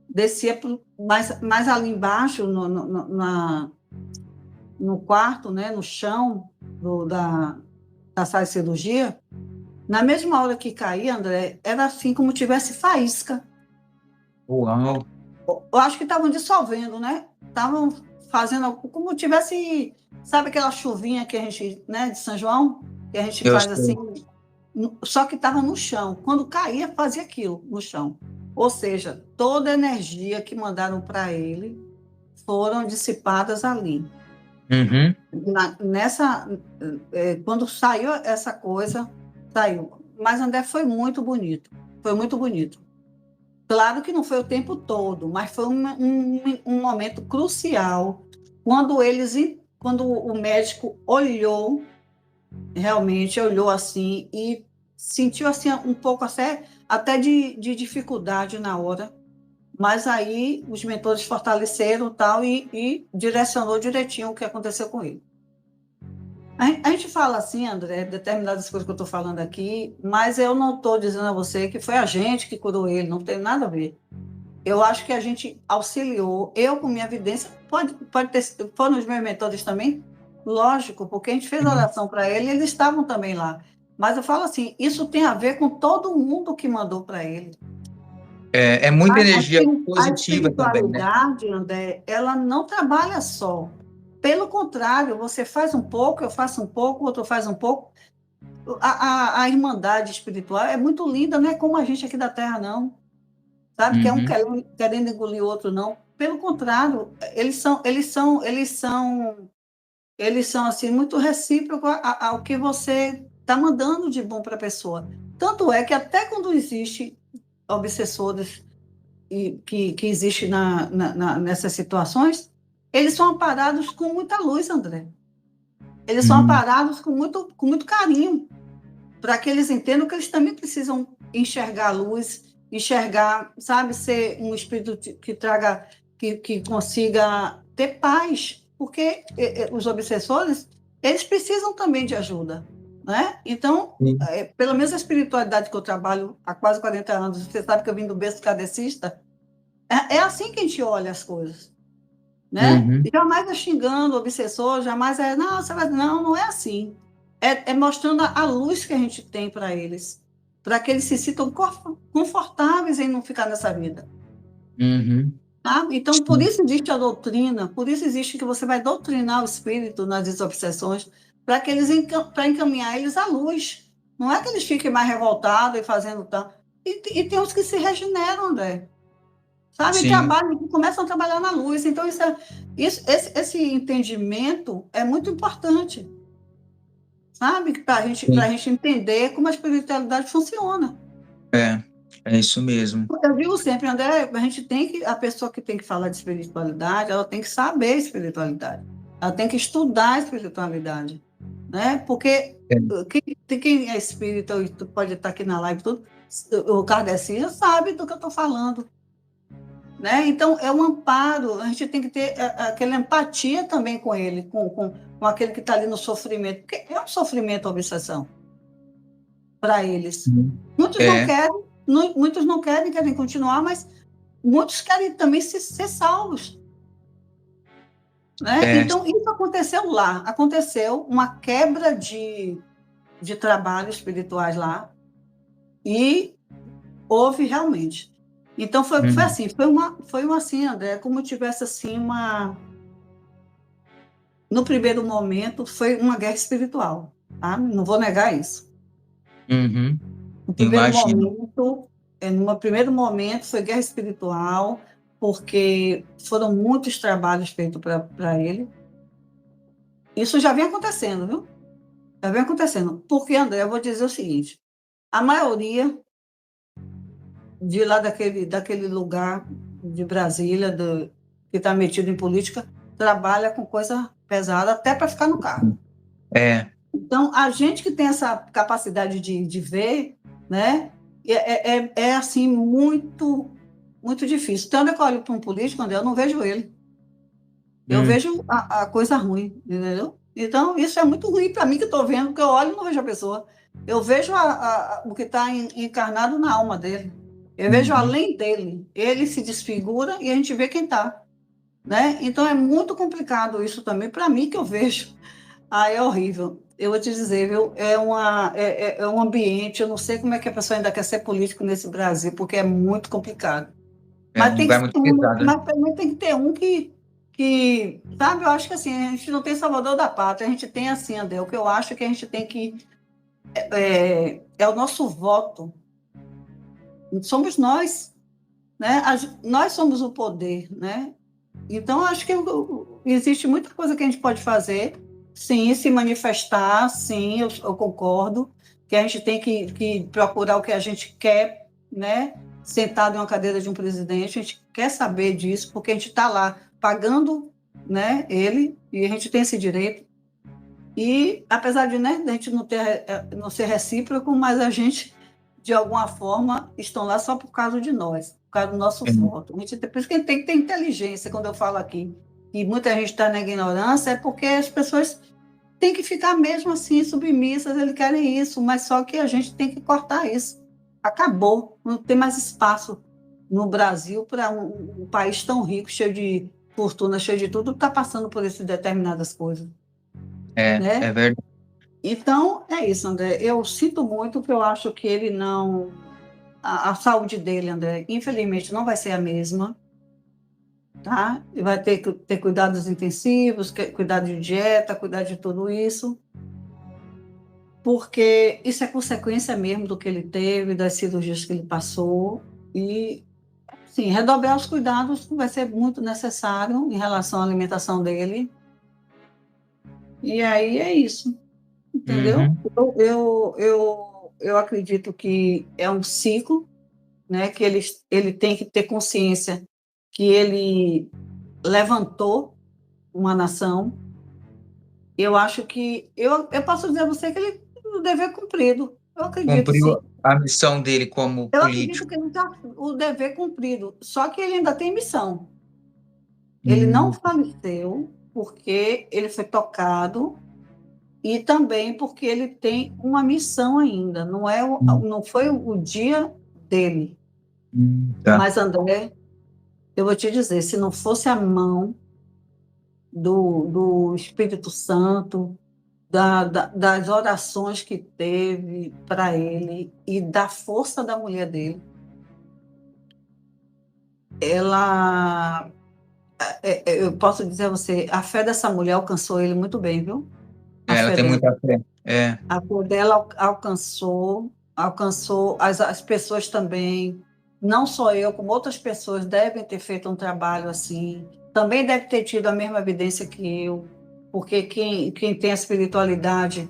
Descia mais ali embaixo, no quarto, né, no chão da sala de cirurgia. Na mesma hora que caía, André, era assim como tivesse faísca. Uau! Eu acho que estavam dissolvendo, né? Estavam fazendo como tivesse, sabe aquela chuvinha que a gente, né, de São João, que a gente Eu faz sei. assim, só que estava no chão. Quando caía, fazia aquilo no chão. Ou seja, toda a energia que mandaram para ele foram dissipadas ali. Uhum. Quando saiu essa coisa, saiu. Mas André foi muito bonito, foi muito bonito. Claro que não foi o tempo todo, mas foi um momento crucial quando o médico olhou, realmente olhou assim e sentiu assim um pouco até de dificuldade na hora, mas aí os mentores fortaleceram tal e direcionou direitinho o que aconteceu com ele. A gente fala assim, André, determinadas coisas que eu estou falando aqui, mas eu não estou dizendo a você que foi a gente que curou ele, não tem nada a ver. Eu acho que a gente auxiliou, eu com minha evidência, pode ter, foram os meus mentores também, lógico, porque a gente fez oração para ele e eles estavam também lá. Mas eu falo assim, isso tem a ver com todo mundo que mandou para ele. É muita energia A positiva também, né? espiritualidade, André, ela não trabalha só. Pelo contrário, você faz um pouco, eu faço um pouco, o outro faz um pouco. A irmandade espiritual é muito linda, não é como a gente aqui da Terra, não. Sabe? Que é um Uhum. querendo engolir o outro, não. Pelo contrário, eles são assim, muito recíprocos ao que você está mandando de bom para a pessoa. Tanto é que até quando existe obsessores que existe nessas situações, eles são amparados com muita luz, André. Eles são Uhum. amparados com muito carinho, para que eles entendam que eles também precisam enxergar a luz, enxergar, sabe, ser um espírito que traga, que consiga ter paz, porque os obsessores, eles precisam também de ajuda, né? Então, Sim. pelo menos a espiritualidade que eu trabalho há quase 40 anos, você sabe que eu vim do berço kardecista, é assim que a gente olha as coisas, né? Uhum. Jamais é xingando o obsessor, jamais não, não é assim. É mostrando a luz que a gente tem para eles, para que eles se sintam confortáveis em não ficar nessa vida. Uhum. Tá? Então, por Sim. isso existe a doutrina, por isso existe que você vai doutrinar o espírito nas desobsessões, para que eles para encaminhar eles à luz. Não é que eles fiquem mais revoltados e fazendo tal. E tem uns que se regeneram, André. Sabe? Sim. Começam a trabalhar na luz. Então, esse entendimento é muito importante, sabe? Para a Sim. gente entender como a espiritualidade funciona. É, é isso mesmo. Eu digo sempre, André, a pessoa que tem que falar de espiritualidade, ela tem que saber espiritualidade. Ela tem que estudar a espiritualidade, né? Porque É. quem é espírita, e tu pode estar aqui na live, tudo, o kardecista sabe do que eu estou falando. Né? Então, é um amparo, a gente tem que ter aquela empatia também com ele, com aquele que está ali no sofrimento, porque é um sofrimento a obsessão para eles. Muitos não É. querem, muitos não querem continuar, mas muitos querem também ser salvos. Né? É. Então, isso aconteceu lá, aconteceu uma quebra de trabalhos espirituais lá, e houve realmente. Então, foi Uhum. assim, foi uma assim, André, como tivesse assim no primeiro momento, foi uma guerra espiritual, tá? Não vou negar isso. Uhum. No primeiro Imagino. momento, no primeiro momento foi guerra espiritual, porque foram muitos trabalhos feitos para ele. Isso já vem acontecendo, viu? Já vem acontecendo. Porque, André, eu vou dizer o seguinte: a maioria de lá daquele lugar de Brasília, que está metido em política, trabalha com coisa pesada até para ficar no cargo. É. Então, a gente que tem essa capacidade de ver, né, é assim, muito, muito difícil. Então, quando eu olho para um político, André, eu não vejo ele. Eu Hum. vejo a coisa ruim, entendeu? Então, isso é muito ruim para mim que estou vendo, porque eu olho e não vejo a pessoa. Eu vejo o que está encarnado na alma dele. Eu vejo Uhum. além dele. Ele se desfigura e a gente vê quem está. Né? Então, é muito complicado isso também, para mim, que eu vejo. É horrível. Eu vou te dizer, viu? É um ambiente, eu não sei como é que a pessoa ainda quer ser político nesse Brasil, porque é muito complicado. É Mas um tem que lugar ser muito um, pesado, né? mas também tem que ter um sabe, eu acho que assim, a gente não tem salvador da pátria, a gente tem assim, André, o que eu acho que a gente tem que, é o nosso voto, somos nós, né? Nós somos o poder, né? Então, acho que existe muita coisa que a gente pode fazer, sim, se manifestar, sim, eu concordo, que a gente tem que procurar o que a gente quer, né? Sentado em uma cadeira de um presidente, a gente quer saber disso, porque a gente está lá pagando, né, ele, e a gente tem esse direito. E, apesar de, né, a gente não ser recíproco, mas a gente, de alguma forma, estão lá só por causa de nós, por causa do nosso voto. Por isso que a gente tem que ter inteligência, quando eu falo aqui, e muita gente está na ignorância, é porque as pessoas têm que ficar mesmo assim, submissas, eles querem isso, mas só que a gente tem que cortar isso. Acabou, não tem mais espaço no Brasil para um país tão rico, cheio de fortuna, cheio de tudo, está passando por essas determinadas coisas. É Né? verdade. Então, é isso, André. Eu sinto muito que eu acho que ele não. A saúde dele, André, infelizmente, não vai ser a mesma, tá? Ele vai ter que ter cuidados intensivos, cuidar de dieta, cuidar de tudo isso, porque isso é consequência mesmo do que ele teve, das cirurgias que ele passou. E, sim, redobrar os cuidados vai ser muito necessário em relação à alimentação dele. E aí é isso. Entendeu? Uhum. Eu acredito que é um ciclo, né, que ele tem que ter consciência que ele levantou uma nação. Eu acho que, eu posso dizer a você que ele o dever cumprido. Eu acredito, sim. Cumpriu a missão dele como Eu acredito político. que ele está o dever cumprido, só que ele ainda tem missão. Ele não Hum, faleceu porque ele foi tocado e também porque ele tem uma missão ainda, não foi o dia dele. tá. Mas, André, eu vou te dizer, se não fosse a mão do Espírito Santo, das orações que teve para ele e da força da mulher dele, ela, eu posso dizer a você, a fé dessa mulher alcançou ele muito bem, viu? A Ela fé tem dela. muita fé. É. A cor dela alcançou as pessoas também, não só eu, como outras pessoas devem ter feito um trabalho assim, também deve ter tido a mesma evidência que eu, porque quem tem a espiritualidade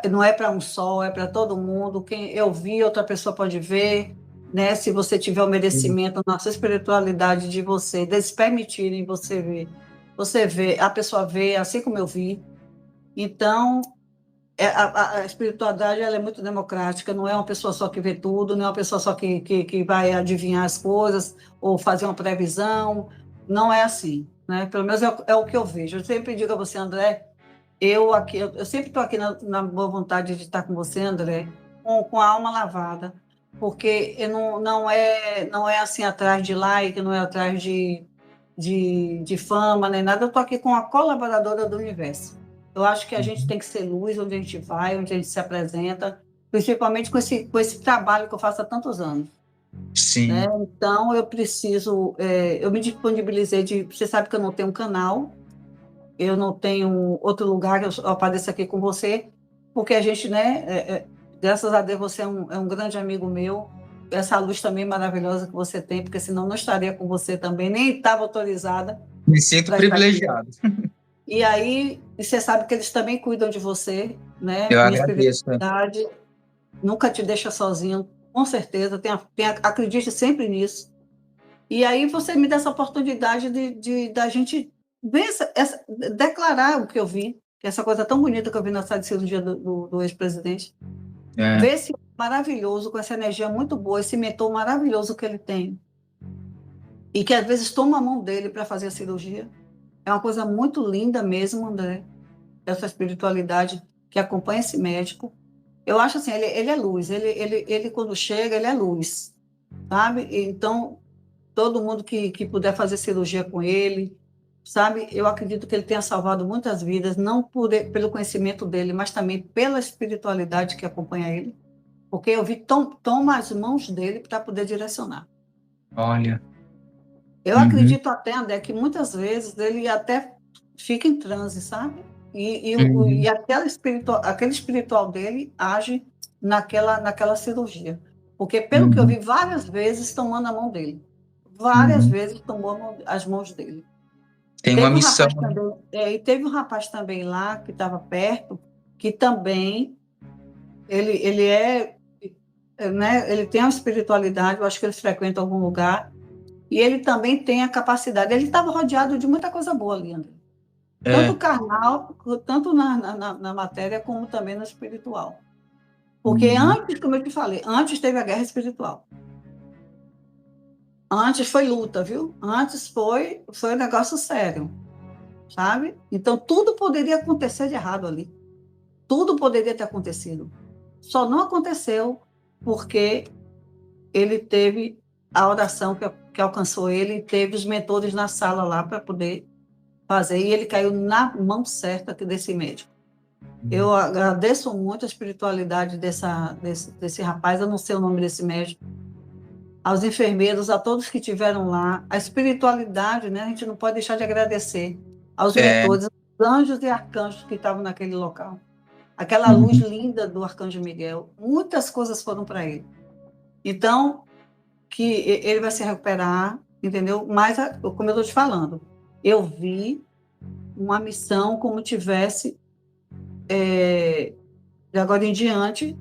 não é para um só, é para todo mundo, quem eu vi, outra pessoa pode ver, né? Se você tiver o merecimento na sua espiritualidade de você, deles permitirem você vê, a pessoa vê, assim como eu vi, então a espiritualidade ela é muito democrática, não é uma pessoa só que vê tudo, não é uma pessoa só que vai adivinhar as coisas ou fazer uma previsão, não é assim, né? Pelo menos é o que eu vejo. Eu sempre digo a você, André, eu sempre estou aqui na boa vontade de estar com você, André, com a alma lavada, porque eu não é assim atrás de like, não é atrás de fama, nem nada, eu estou aqui com a colaboradora do universo. Eu acho que a gente tem que ser luz onde a gente vai, onde a gente se apresenta, principalmente com esse trabalho que eu faço há tantos anos. Né? Sim. Então, eu preciso, eu me disponibilizei você sabe que eu não tenho um canal, eu não tenho outro lugar que eu apareça aqui com você, porque a gente, né, graças a Deus você é um grande amigo meu, essa luz também maravilhosa que você tem, porque senão não estaria com você também, nem estava autorizada Me sinto para estar aqui. privilegiado. E aí, você sabe que eles também cuidam de você, né? Eu Minha agradeço. espiritualidade nunca te deixa sozinho, com certeza, acredite sempre nisso. E aí você me dá essa oportunidade da gente ver declarar o que eu vi, que é essa coisa tão bonita que eu vi na sala de cirurgia do ex-presidente, É. ver esse maravilhoso, com essa energia muito boa, esse mentor maravilhoso que ele tem, e que às vezes toma a mão dele para fazer a cirurgia. É uma coisa muito linda mesmo, André, essa espiritualidade que acompanha esse médico. Eu acho assim, ele é luz, ele quando chega, ele é luz, sabe? Então, todo mundo que puder fazer cirurgia com ele, sabe? Eu acredito que ele tenha salvado muitas vidas, não pelo conhecimento dele, mas também pela espiritualidade que acompanha ele, porque eu vi toma as mãos dele para poder direcionar. Olha. Eu Uhum. acredito até, André, que muitas vezes ele até fica em transe, sabe? E Uhum. aquele espiritual dele age naquela cirurgia. Porque, pelo que eu Uhum. vi várias vezes tomando a mão dele. várias vezes tomou as mãos dele. Tem uma missão. E teve um rapaz também lá, que estava perto, que também, ele né, ele tem uma espiritualidade, eu acho que ele frequenta algum lugar, e ele também tem a capacidade. Ele estava rodeado de muita coisa boa ali, André. Tanto carnal, tanto na matéria, como também no espiritual. Porque antes, como eu te falei, antes teve a guerra espiritual. Antes foi luta, viu? Antes foi um negócio sério, sabe? Então, tudo poderia acontecer de errado ali. Tudo poderia ter acontecido. Só não aconteceu porque ele teve a oração que alcançou ele, e teve os mentores na sala lá para poder fazer, e ele caiu na mão certa desse médico. Eu agradeço muito a espiritualidade desse rapaz, eu não sei o nome desse médico, aos enfermeiros, a todos que estiveram lá, a espiritualidade, né? A gente não pode deixar de agradecer aos mentores, aos anjos e arcanjos que estavam naquele local. Aquela luz linda do Arcanjo Miguel, muitas coisas foram para ele. Então, que ele vai se recuperar, entendeu? Mas, como eu estou te falando, eu vi uma missão como tivesse, de agora em diante,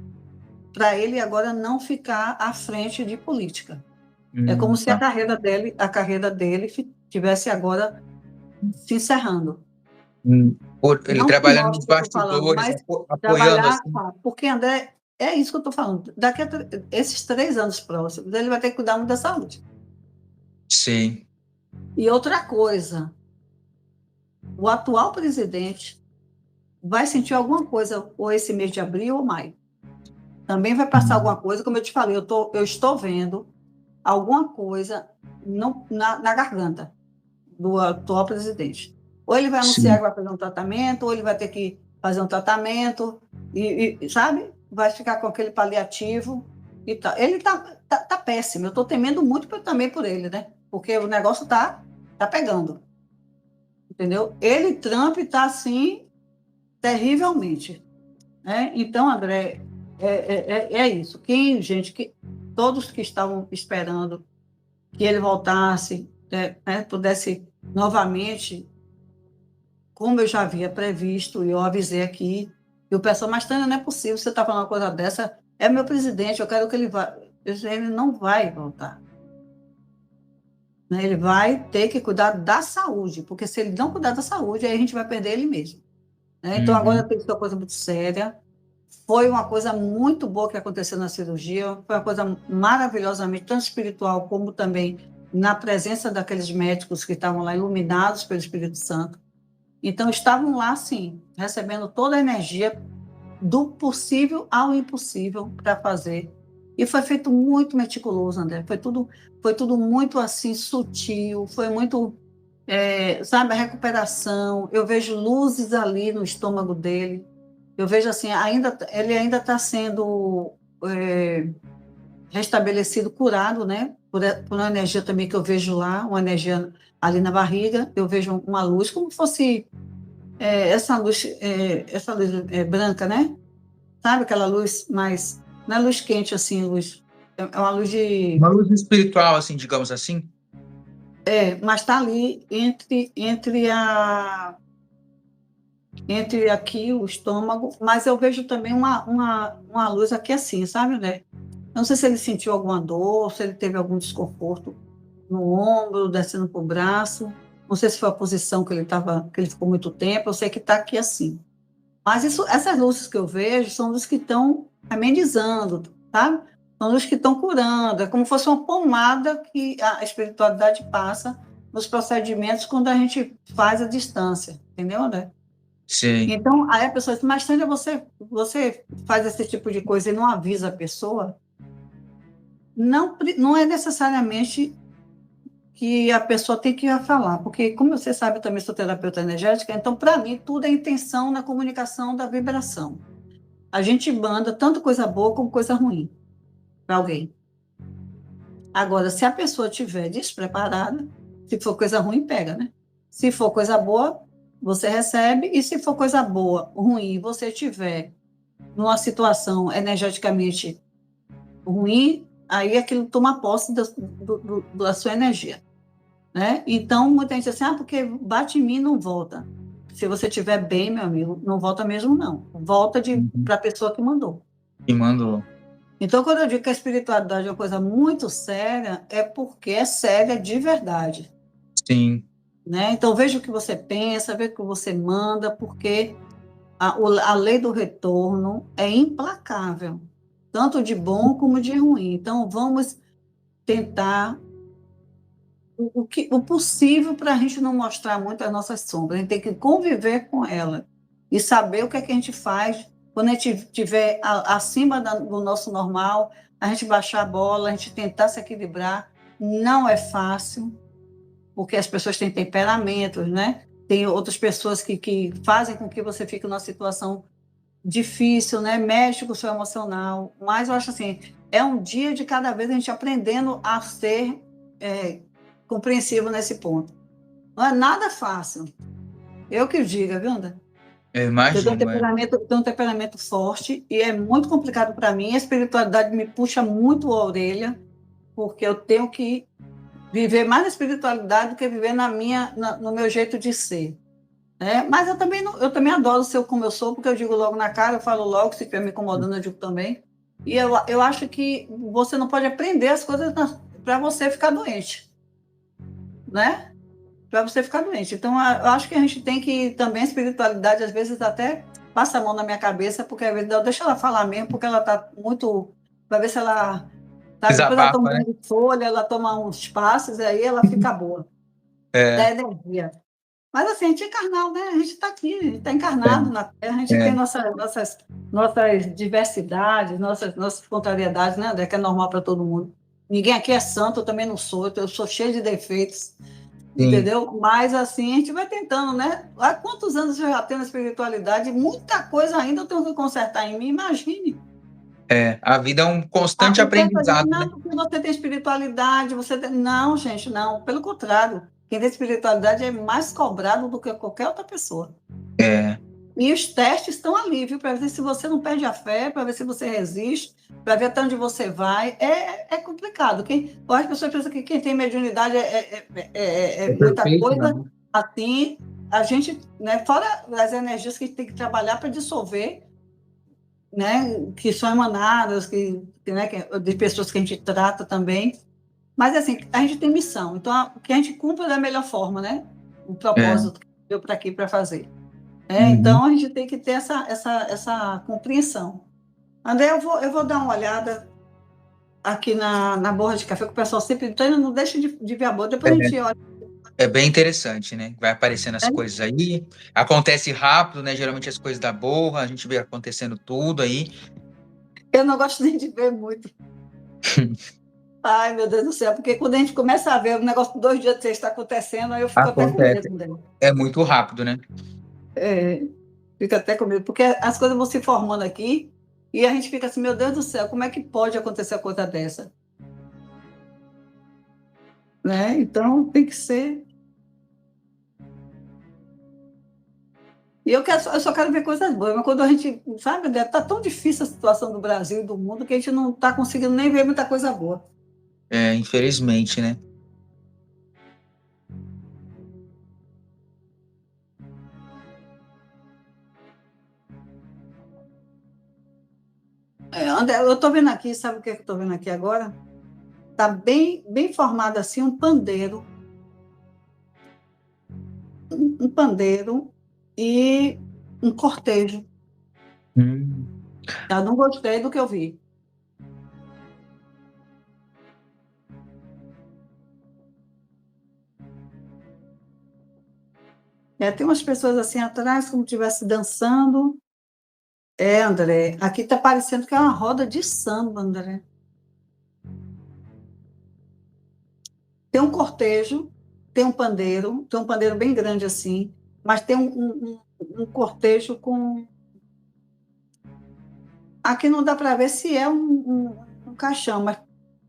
para ele agora não ficar à frente de política. É como se a carreira dele tivesse agora se encerrando. Ele Não trabalhando mostra nos o que eu estou falando, bastidores, mas apoiando trabalhar, assim. porque, André, é isso que eu estou falando. Daqui a esses 3 anos próximos, ele vai ter que cuidar muito da saúde. Sim. E outra coisa, o atual presidente vai sentir alguma coisa, ou esse mês de abril ou maio. Também vai passar alguma coisa, como eu te falei, eu estou vendo alguma coisa na garganta do atual presidente. Ou ele vai anunciar que vai fazer um tratamento, ou ele vai ter que fazer um tratamento, sabe? Vai ficar com aquele paliativo e tal. Ele tá péssimo, eu estou temendo muito também por ele, né? Porque o negócio tá pegando. Entendeu? Ele, Trump, está assim, terrivelmente. Né? Então, André, é isso. Todos que estavam esperando que ele voltasse, né, pudesse novamente, como eu já havia previsto, e eu avisei aqui, e o pessoal, mas Tânia, não é possível, você está falando uma coisa dessa, é meu presidente, eu quero que ele vá. Ele não vai voltar. Né? Ele vai ter que cuidar da saúde, porque se ele não cuidar da saúde, aí a gente vai perder ele mesmo. Né? Então, agora tem que ser uma coisa muito séria. Foi uma coisa muito boa que aconteceu na cirurgia, foi uma coisa maravilhosamente, tanto espiritual como também na presença daqueles médicos que estavam lá, iluminados pelo Espírito Santo. Então, estavam lá, sim, recebendo toda a energia do possível ao impossível para fazer. E foi feito muito meticuloso, André. Foi tudo muito, assim, sutil, foi muito, sabe, a recuperação. Eu vejo luzes ali no estômago dele. Eu vejo assim, ele ainda está sendo restabelecido, curado, né? Por uma energia também que eu vejo lá, uma energia ali na barriga. Eu vejo uma luz, como fosse essa luz branca, né? Sabe aquela luz mais, não é luz quente assim, é uma luz de, Uma luz espiritual, assim, digamos assim. mas está ali entre aqui o estômago, mas eu vejo também uma luz aqui assim, sabe, né? Não sei se ele sentiu alguma dor, se ele teve algum desconforto no ombro, descendo para o braço. Não sei se foi a posição que ele ficou muito tempo. Eu sei que está aqui assim. Mas essas luzes que eu vejo são luzes que estão amenizando, sabe? São luzes que estão curando. É como se fosse uma pomada que a espiritualidade passa nos procedimentos quando a gente faz a distância. Entendeu, né? Sim. Então, aí a pessoa diz, mas Tânia, você faz esse tipo de coisa e não avisa a pessoa? Não é necessariamente que a pessoa tem que falar, porque, como você sabe, eu também sou terapeuta energética, então, para mim, tudo é intenção na comunicação da vibração. A gente manda tanto coisa boa como coisa ruim para alguém. Agora, se a pessoa estiver despreparada, se for coisa ruim, pega, né? Se for coisa boa, você recebe, e se for coisa boa, ruim, você estiver numa situação energeticamente ruim, aí aquilo toma posse da sua energia, né? Então, muita gente diz assim, porque bate em mim não volta. Se você estiver bem, meu amigo, não volta mesmo, não. Volta para a pessoa que mandou. Que mandou. Então, quando eu digo que a espiritualidade é uma coisa muito séria, é porque é séria de verdade. Sim. Né? Então, veja o que você pensa, veja o que você manda, porque a lei do retorno é implacável, tanto de bom como de ruim. Então, vamos tentar o possível para a gente não mostrar muito as nossas sombras. A gente tem que conviver com ela e saber o que é que a gente faz quando a gente estiver acima do nosso normal, a gente baixar a bola, a gente tentar se equilibrar. Não é fácil, porque as pessoas têm temperamentos, né? Tem outras pessoas que fazem com que você fique numa situação difícil, né? Mexe com o seu emocional. Mas eu acho assim, é um dia de cada vez a gente aprendendo a ser compreensivo nesse ponto. Não é nada fácil. Eu que diga, viu, André? Eu Eu imagino, tenho um temperamento forte e é muito complicado para mim. A espiritualidade me puxa muito a orelha, porque eu tenho que viver mais na espiritualidade do que viver no meu jeito de ser. Né? Mas eu também adoro ser como eu sou, porque eu digo logo na cara, eu falo logo, se estiver me incomodando, eu digo também. E eu acho que você não pode aprender as coisas para você ficar doente. Né? Para você ficar doente. Então, eu acho que a gente tem que também, a espiritualidade, às vezes, até passa a mão na minha cabeça, porque às vezes, deixa ela falar mesmo, porque ela está muito. Para ver se ela. Sabe? Depois ela toma desabafa, um né? banho de folha, ela toma uns passos, e aí ela fica boa. É, Da energia. Mas assim, a gente é carnal, né? A gente está aqui, a gente está encarnado é, na Terra, a gente tem é, nossas diversidades, nossas contrariedades, né, André? Que é normal para todo mundo. Ninguém aqui é santo, eu também não sou, eu sou cheio de defeitos, sim. entendeu? Mas assim, a gente vai tentando, né? Há quantos anos eu já tenho na espiritualidade? Muita coisa ainda eu tenho que consertar em mim, imagine. A vida é um constante O pessoal diz, aprendizado, né? não, porque você tem espiritualidade, você tem... Não, gente, não. Pelo contrário, quem tem espiritualidade é mais cobrado do que qualquer outra pessoa. É, E os testes estão ali, viu? Para ver se você não perde a fé, para ver se você resiste, para ver até onde você vai. É complicado. As pessoas pensam que quem tem mediunidade é é muita perfeito, coisa. não. Assim, a gente, né, fora as energias que a gente tem que trabalhar para dissolver, né, que são emanadas, né, de pessoas que a gente trata também. Mas, assim, a gente tem missão. Então, que a gente cumpra da melhor forma, né? O É. propósito que deu para aqui para fazer. Uhum. Então, a gente tem que ter essa compreensão. André, eu vou dar uma olhada aqui na borra de café, que o pessoal sempre então, não deixa de ver a borra, depois a gente olha. É bem interessante, né? Vai aparecendo as Né? coisas aí, acontece rápido, né? Geralmente as coisas da borra, a gente vê acontecendo tudo aí. Eu não gosto nem de ver muito. Ai, meu Deus do céu, porque quando a gente começa a ver o negócio de 2 dias de você está acontecendo, aí eu fico até com Acontece. medo, André. É muito rápido, né? É, fico até com medo, porque as coisas vão se formando aqui e a gente fica assim, meu Deus do céu, como é que pode acontecer uma coisa dessa? Né? Então, tem que ser. E eu só quero ver coisas boas, mas quando a gente, sabe, está tão difícil a situação do Brasil e do mundo que a gente não está conseguindo nem ver muita coisa boa. Infelizmente, né? André, eu estou vendo aqui, sabe o que eu estou vendo aqui agora? Está bem formado assim um pandeiro e um cortejo. Hum. Eu não gostei do que eu vi. Tem umas pessoas assim atrás, como se estivesse dançando. André, aqui está parecendo que é uma roda de samba, André. Tem um cortejo, tem um pandeiro bem grande assim, mas tem um cortejo com. Aqui não dá para ver se é um caixão, mas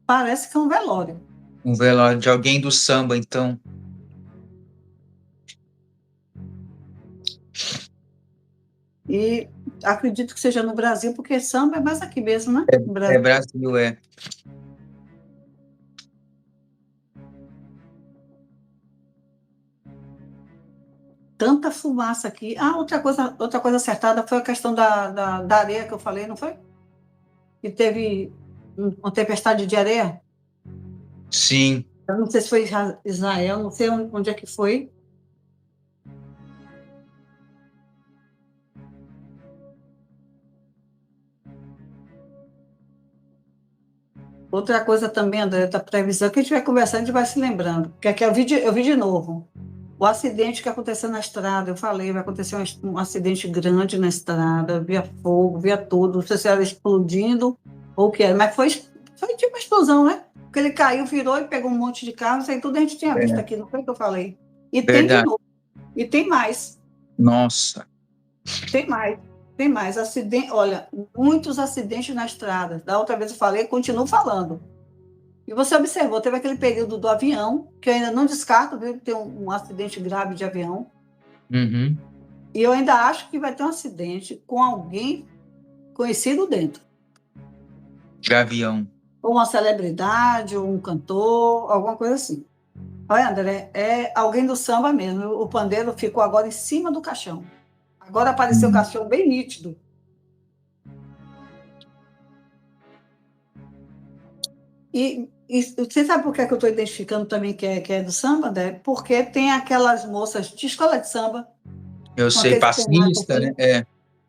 parece que é um velório. Um velório de alguém do samba, então. E acredito que seja no Brasil, porque samba é mais aqui mesmo, né? No É Brasil. Brasil, é. tanta fumaça aqui. Ah, outra coisa acertada foi a questão da areia que eu falei, não foi? Que teve uma tempestade de areia. Sim. Eu não sei se foi Israel, não sei onde é que foi. Outra coisa também, André, da previsão, que a gente vai conversando, a gente vai se lembrando. Porque aqui eu vi de novo. O acidente que aconteceu na estrada, eu falei, vai acontecer um acidente grande na estrada, via fogo, via tudo, não sei se era explodindo ou o que era, mas foi tipo uma explosão, né? Porque ele caiu, virou e pegou um monte de carros, isso aí tudo a gente tinha visto aqui, não foi o que eu falei. E tem de Verdade. novo, e tem mais. Nossa. Tem mais, tem mais. Acidente, olha, muitos acidentes na estrada. Da outra vez eu falei, continuo falando. E você observou, teve aquele período do avião, que eu ainda não descarto, viu, ter um acidente grave de avião. Uhum. E eu ainda acho que vai ter um acidente com alguém conhecido dentro. De avião. Ou uma celebridade, ou um cantor, alguma coisa assim. Olha, André, é alguém do samba mesmo. O pandeiro ficou agora em cima do caixão. Agora apareceu o Uhum. caixão bem nítido. E você sabe por que é que eu estou identificando também que é do samba, né? Porque tem aquelas moças de escola de samba, Eu com sei, aquele penachos passista, né? assim, É.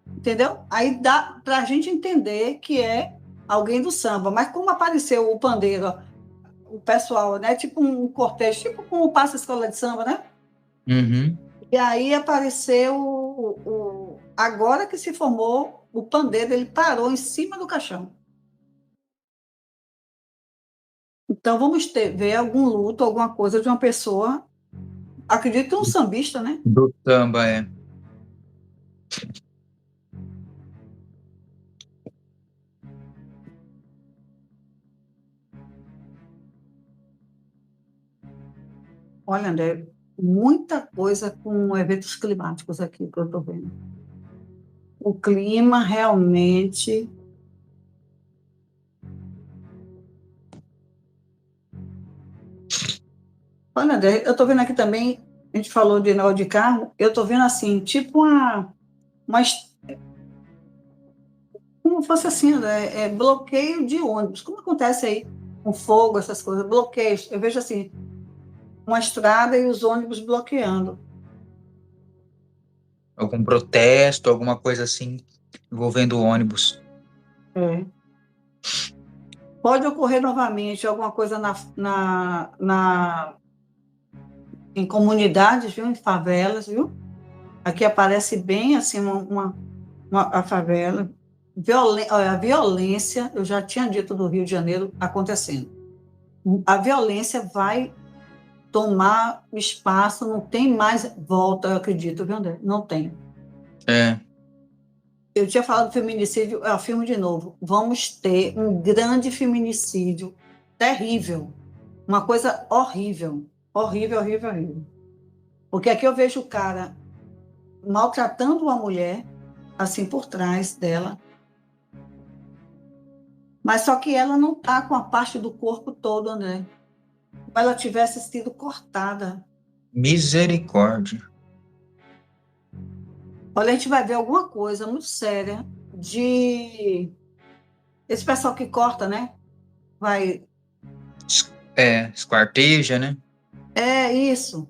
entendeu? Aí dá para a gente entender que é alguém do samba. Mas como apareceu o pandeiro, ó, o pessoal, né? Tipo um cortejo, tipo como passa a escola de samba, né? Uhum. E aí apareceu agora que se formou o pandeiro, ele parou em cima do caixão. Então vamos ver algum luto, alguma coisa de uma pessoa, acredito que um sambista, né? Do samba, é. Olha, André, muita coisa com eventos climáticos aqui que eu estou vendo. O clima realmente. Olha, André, eu estou vendo aqui também, a gente falou de negócio de carro, eu estou vendo assim, tipo uma, como fosse assim, André, bloqueio de ônibus. Como acontece aí com fogo, essas coisas, bloqueios. Eu vejo assim, uma estrada e os ônibus bloqueando. Algum protesto, alguma coisa assim, envolvendo ônibus. É. Pode ocorrer novamente alguma coisa em comunidades, viu? Em favelas, viu? Aqui aparece bem assim a favela. Olha, a violência, eu já tinha dito do Rio de Janeiro acontecendo. A violência vai tomar espaço, não tem mais volta, eu acredito, viu, André? Não tem. É. Eu tinha falado do feminicídio, eu afirmo de novo. Vamos ter um grande feminicídio terrível. Uma coisa horrível. Horrível, horrível, horrível. Porque aqui eu vejo o cara maltratando uma mulher, assim, por trás dela, mas só que ela não está com a parte do corpo todo, André. Como ela tivesse sido cortada. Misericórdia. Olha, a gente vai ver alguma coisa muito séria de... Esse pessoal que corta, né? Vai... Esquarteja, né? É isso.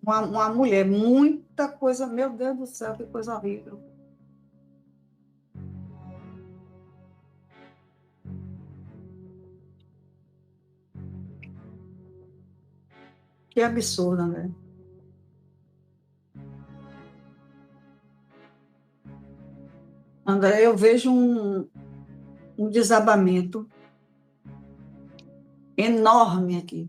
Uma mulher, muita coisa... Meu Deus do céu, que coisa horrível. Que absurdo, né? André, eu vejo um desabamento enorme aqui.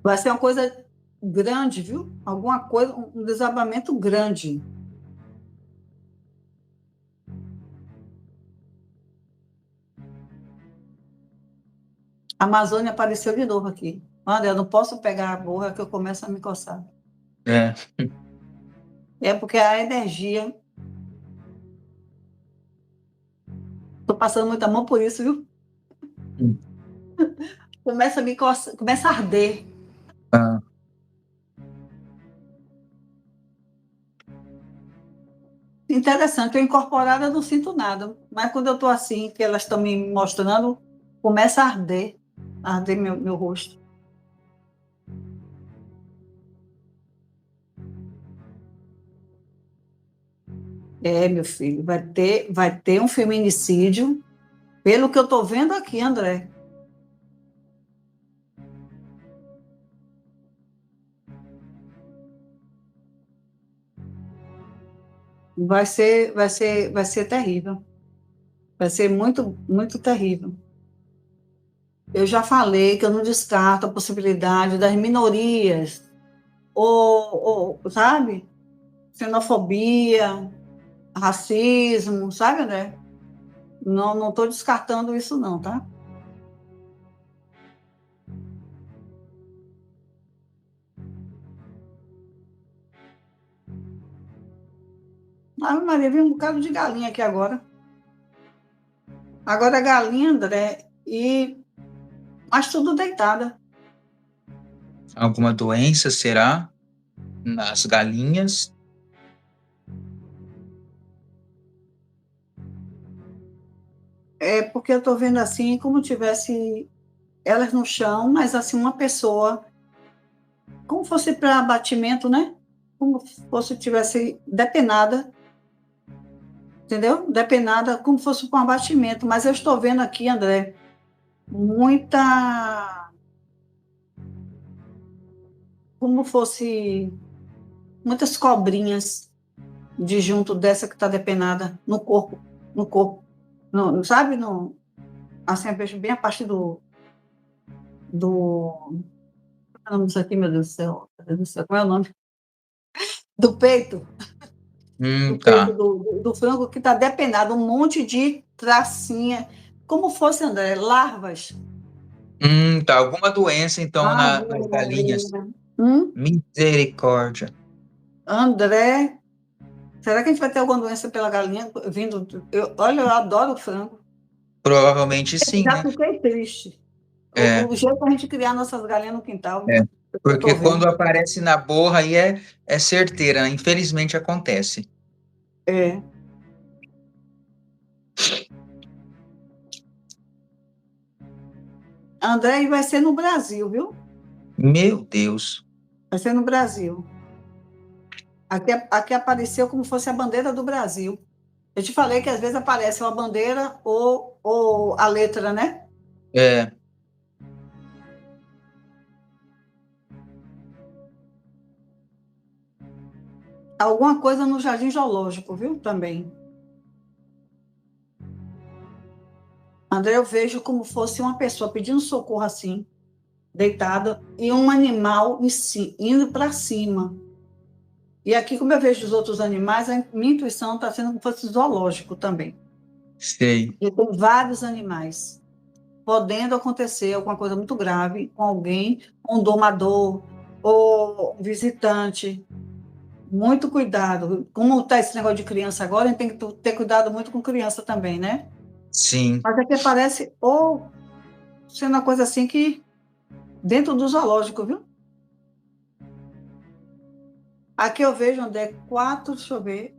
Vai ser uma coisa grande, viu? Alguma coisa, um desabamento grande. A Amazônia apareceu de novo aqui. André, eu não posso pegar a borra que eu começo a me coçar. É. É porque a energia. Estou passando muita mão por isso, viu? Hum. Começa a me coçar, começa a arder. interessante, eu incorporada não sinto nada, mas quando eu estou assim, que elas estão me mostrando, começa a arder meu rosto. É, meu filho, vai ter um feminicídio, pelo que eu estou vendo aqui, André. Vai ser terrível. Vai ser muito, muito terrível. Eu já falei que eu não descarto a possibilidade das minorias, sabe? Xenofobia, racismo, sabe, André? Não estou descartando isso, não, tá? Ah, Maria, vi um bocado de galinha aqui agora. Agora a galinha, André, mas tudo deitada. Alguma doença será nas galinhas? É porque eu estou vendo assim, como tivesse elas no chão, mas assim, uma pessoa, como fosse para abatimento, né? Como fosse tivesse depenada, entendeu? Depenada, como fosse para um abatimento. Mas eu estou vendo aqui, André, como fosse muitas cobrinhas de junto dessa que está depenada no corpo, sabe? Assim, eu vejo bem a parte do, qual é o nome disso aqui, meu Deus do céu, meu Deus do céu, qual é o nome? Do peito, do peito Tá. do frango que está depenado, um monte de tracinha, como fosse, André, larvas. Tá. Alguma doença, então, nas galinhas. Maria. Misericórdia. André, será que a gente vai ter alguma doença pela galinha vindo? Olha, eu adoro frango. Provavelmente sim, Já né? fiquei triste. É, O jeito da gente criar nossas galinhas no quintal, é. eu estou Porque quando vendo. aparece na borra aí é certeira, né? Infelizmente acontece. É. André, e vai ser no Brasil, viu? Meu Deus. Vai ser no Brasil. Aqui apareceu como fosse a bandeira do Brasil. Eu te falei que às vezes aparece uma bandeira ou a letra, né? É. Alguma coisa no Jardim Zoológico, viu? Também. André, eu vejo como fosse uma pessoa pedindo socorro assim, deitada, e um animal indo para cima. E aqui, como eu vejo os outros animais, a minha intuição está sendo como se fosse zoológico também. Sei. E tem vários animais. Podendo acontecer alguma coisa muito grave com alguém, um domador ou um visitante. Muito cuidado. Como está esse negócio de criança agora, a gente tem que ter cuidado muito com criança também, né? Sim. Mas aqui parece ou sendo uma coisa assim que dentro do zoológico, viu? Aqui eu vejo onde é quatro, deixa eu ver.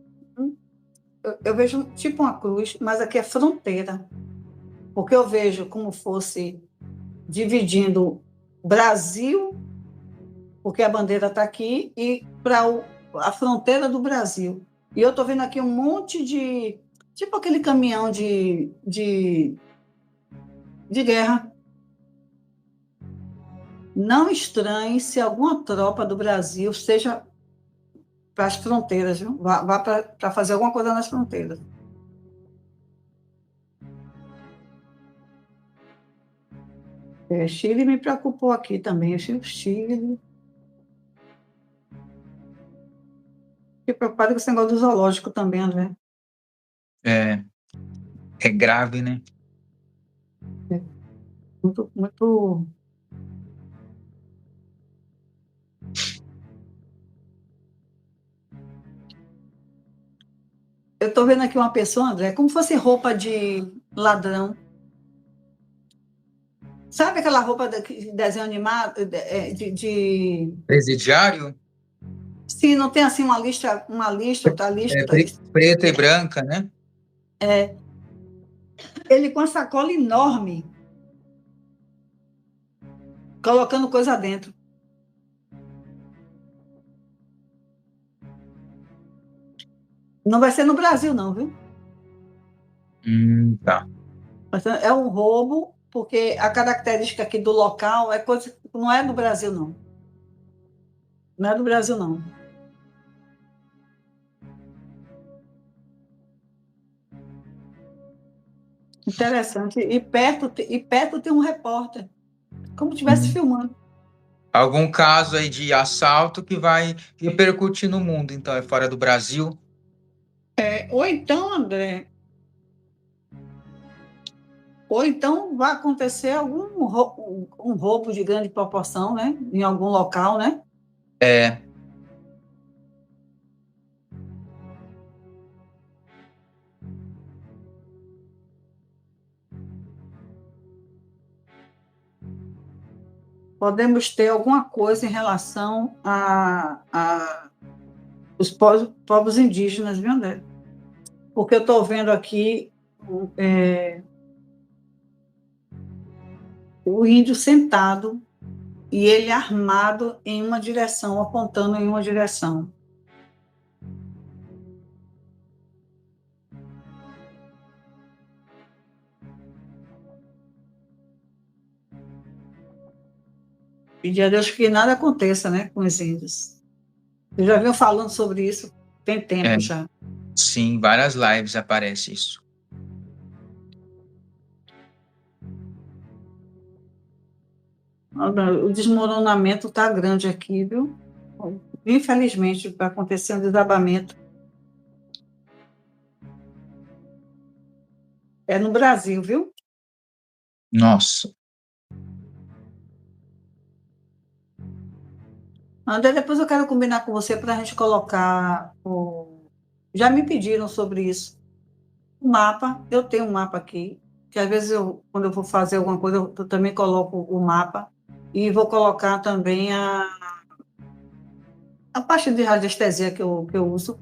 Eu vejo tipo uma cruz, mas aqui é fronteira. Porque eu vejo como fosse dividindo Brasil, porque a bandeira está aqui, e para a fronteira do Brasil. E eu estou vendo aqui um monte de. Tipo aquele caminhão de guerra. Não estranhe se alguma tropa do Brasil seja para as fronteiras, viu? Vá para fazer alguma coisa nas fronteiras. É, Chile me preocupou aqui também. Chile. Fiquei preocupada com esse negócio do zoológico também, André. É, é grave, né? É, muito, muito. Eu estou vendo aqui uma pessoa, André, como fosse roupa de ladrão. Sabe aquela roupa de desenho animado, Presidiário? Sim, não tem assim uma lista, outra lista, outra lista. Preta e branca, né? Ele com a sacola enorme, colocando coisa dentro. Não vai ser no Brasil, não, viu? Tá. É um roubo, porque a característica aqui do local é coisa que não é do Brasil, não. Não é do Brasil, não. Interessante. E perto tem um repórter, como se estivesse Hum. filmando. Algum caso aí de assalto que vai repercutir no mundo, então é fora do Brasil. Ou então, André, ou então vai acontecer um roubo de grande proporção, né? Em algum local, né? É, Podemos ter alguma coisa em relação a os povos indígenas, viu, André? Porque eu estou vendo aqui é, o índio sentado e ele armado em uma direção, apontando em uma direção. Pedir a Deus que nada aconteça, né, com os índios. Eu já venho falando sobre isso tem é, tempo já. sim, várias lives aparece isso. O desmoronamento está grande aqui, viu? Infelizmente, vai acontecer um desabamento. É no Brasil, viu? Nossa, André, depois eu quero combinar com você para a gente colocar o. Já me pediram sobre isso. O mapa, eu tenho um mapa aqui, que às vezes quando eu vou fazer alguma coisa, eu também coloco o mapa e vou colocar também a parte de radiestesia que eu uso,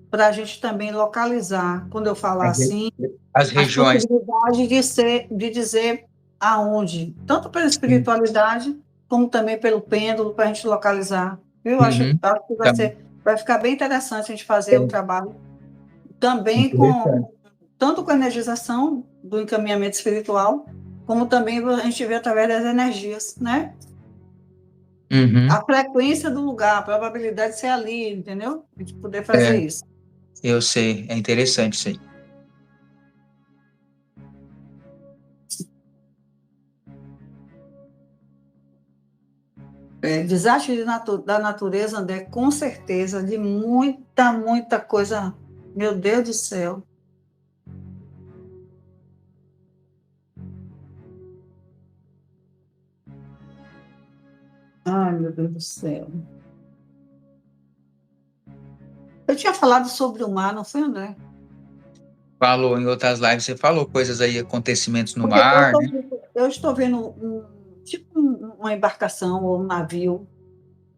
para a gente também localizar, quando eu falar as, re- assim, as as regiões. possibilidades de dizer aonde, tanto pela Sim. espiritualidade, como também pelo pêndulo, para a gente localizar. Eu acho, Uhum, acho que tá, vai ficar bem interessante a gente fazer o é trabalho, também interessante. tanto com a energização do encaminhamento espiritual, como também a gente vê através das energias, né? Uhum, A frequência do lugar, a probabilidade de ser ali, entendeu? A gente poder fazer é, isso. eu sei, é interessante isso aí. Desastre da natureza, André, com certeza, de muita, muita coisa. Meu Deus do céu. Ai, meu Deus do céu. Eu tinha falado sobre o mar, não foi, André? Falou em outras lives, você falou coisas aí, acontecimentos no Porque mar, né? eu estou vendo tipo uma embarcação ou um navio,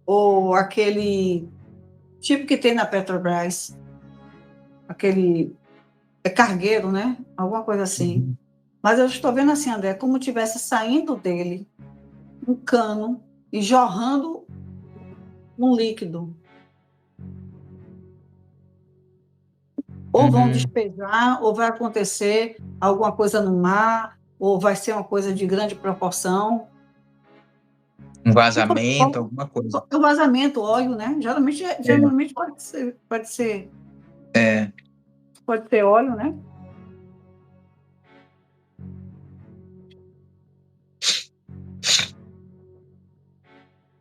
ou aquele tipo que tem na Petrobras, aquele cargueiro, né? Alguma coisa assim. Uhum. Mas eu estou vendo assim, André, como tivesse saindo dele um cano e jorrando um líquido. Ou vão Uhum. despejar, ou vai acontecer alguma coisa no mar, ou vai ser uma coisa de grande proporção. Um Tipo, vazamento, alguma coisa. o vazamento, óleo, né? Geralmente É, pode ser óleo, né?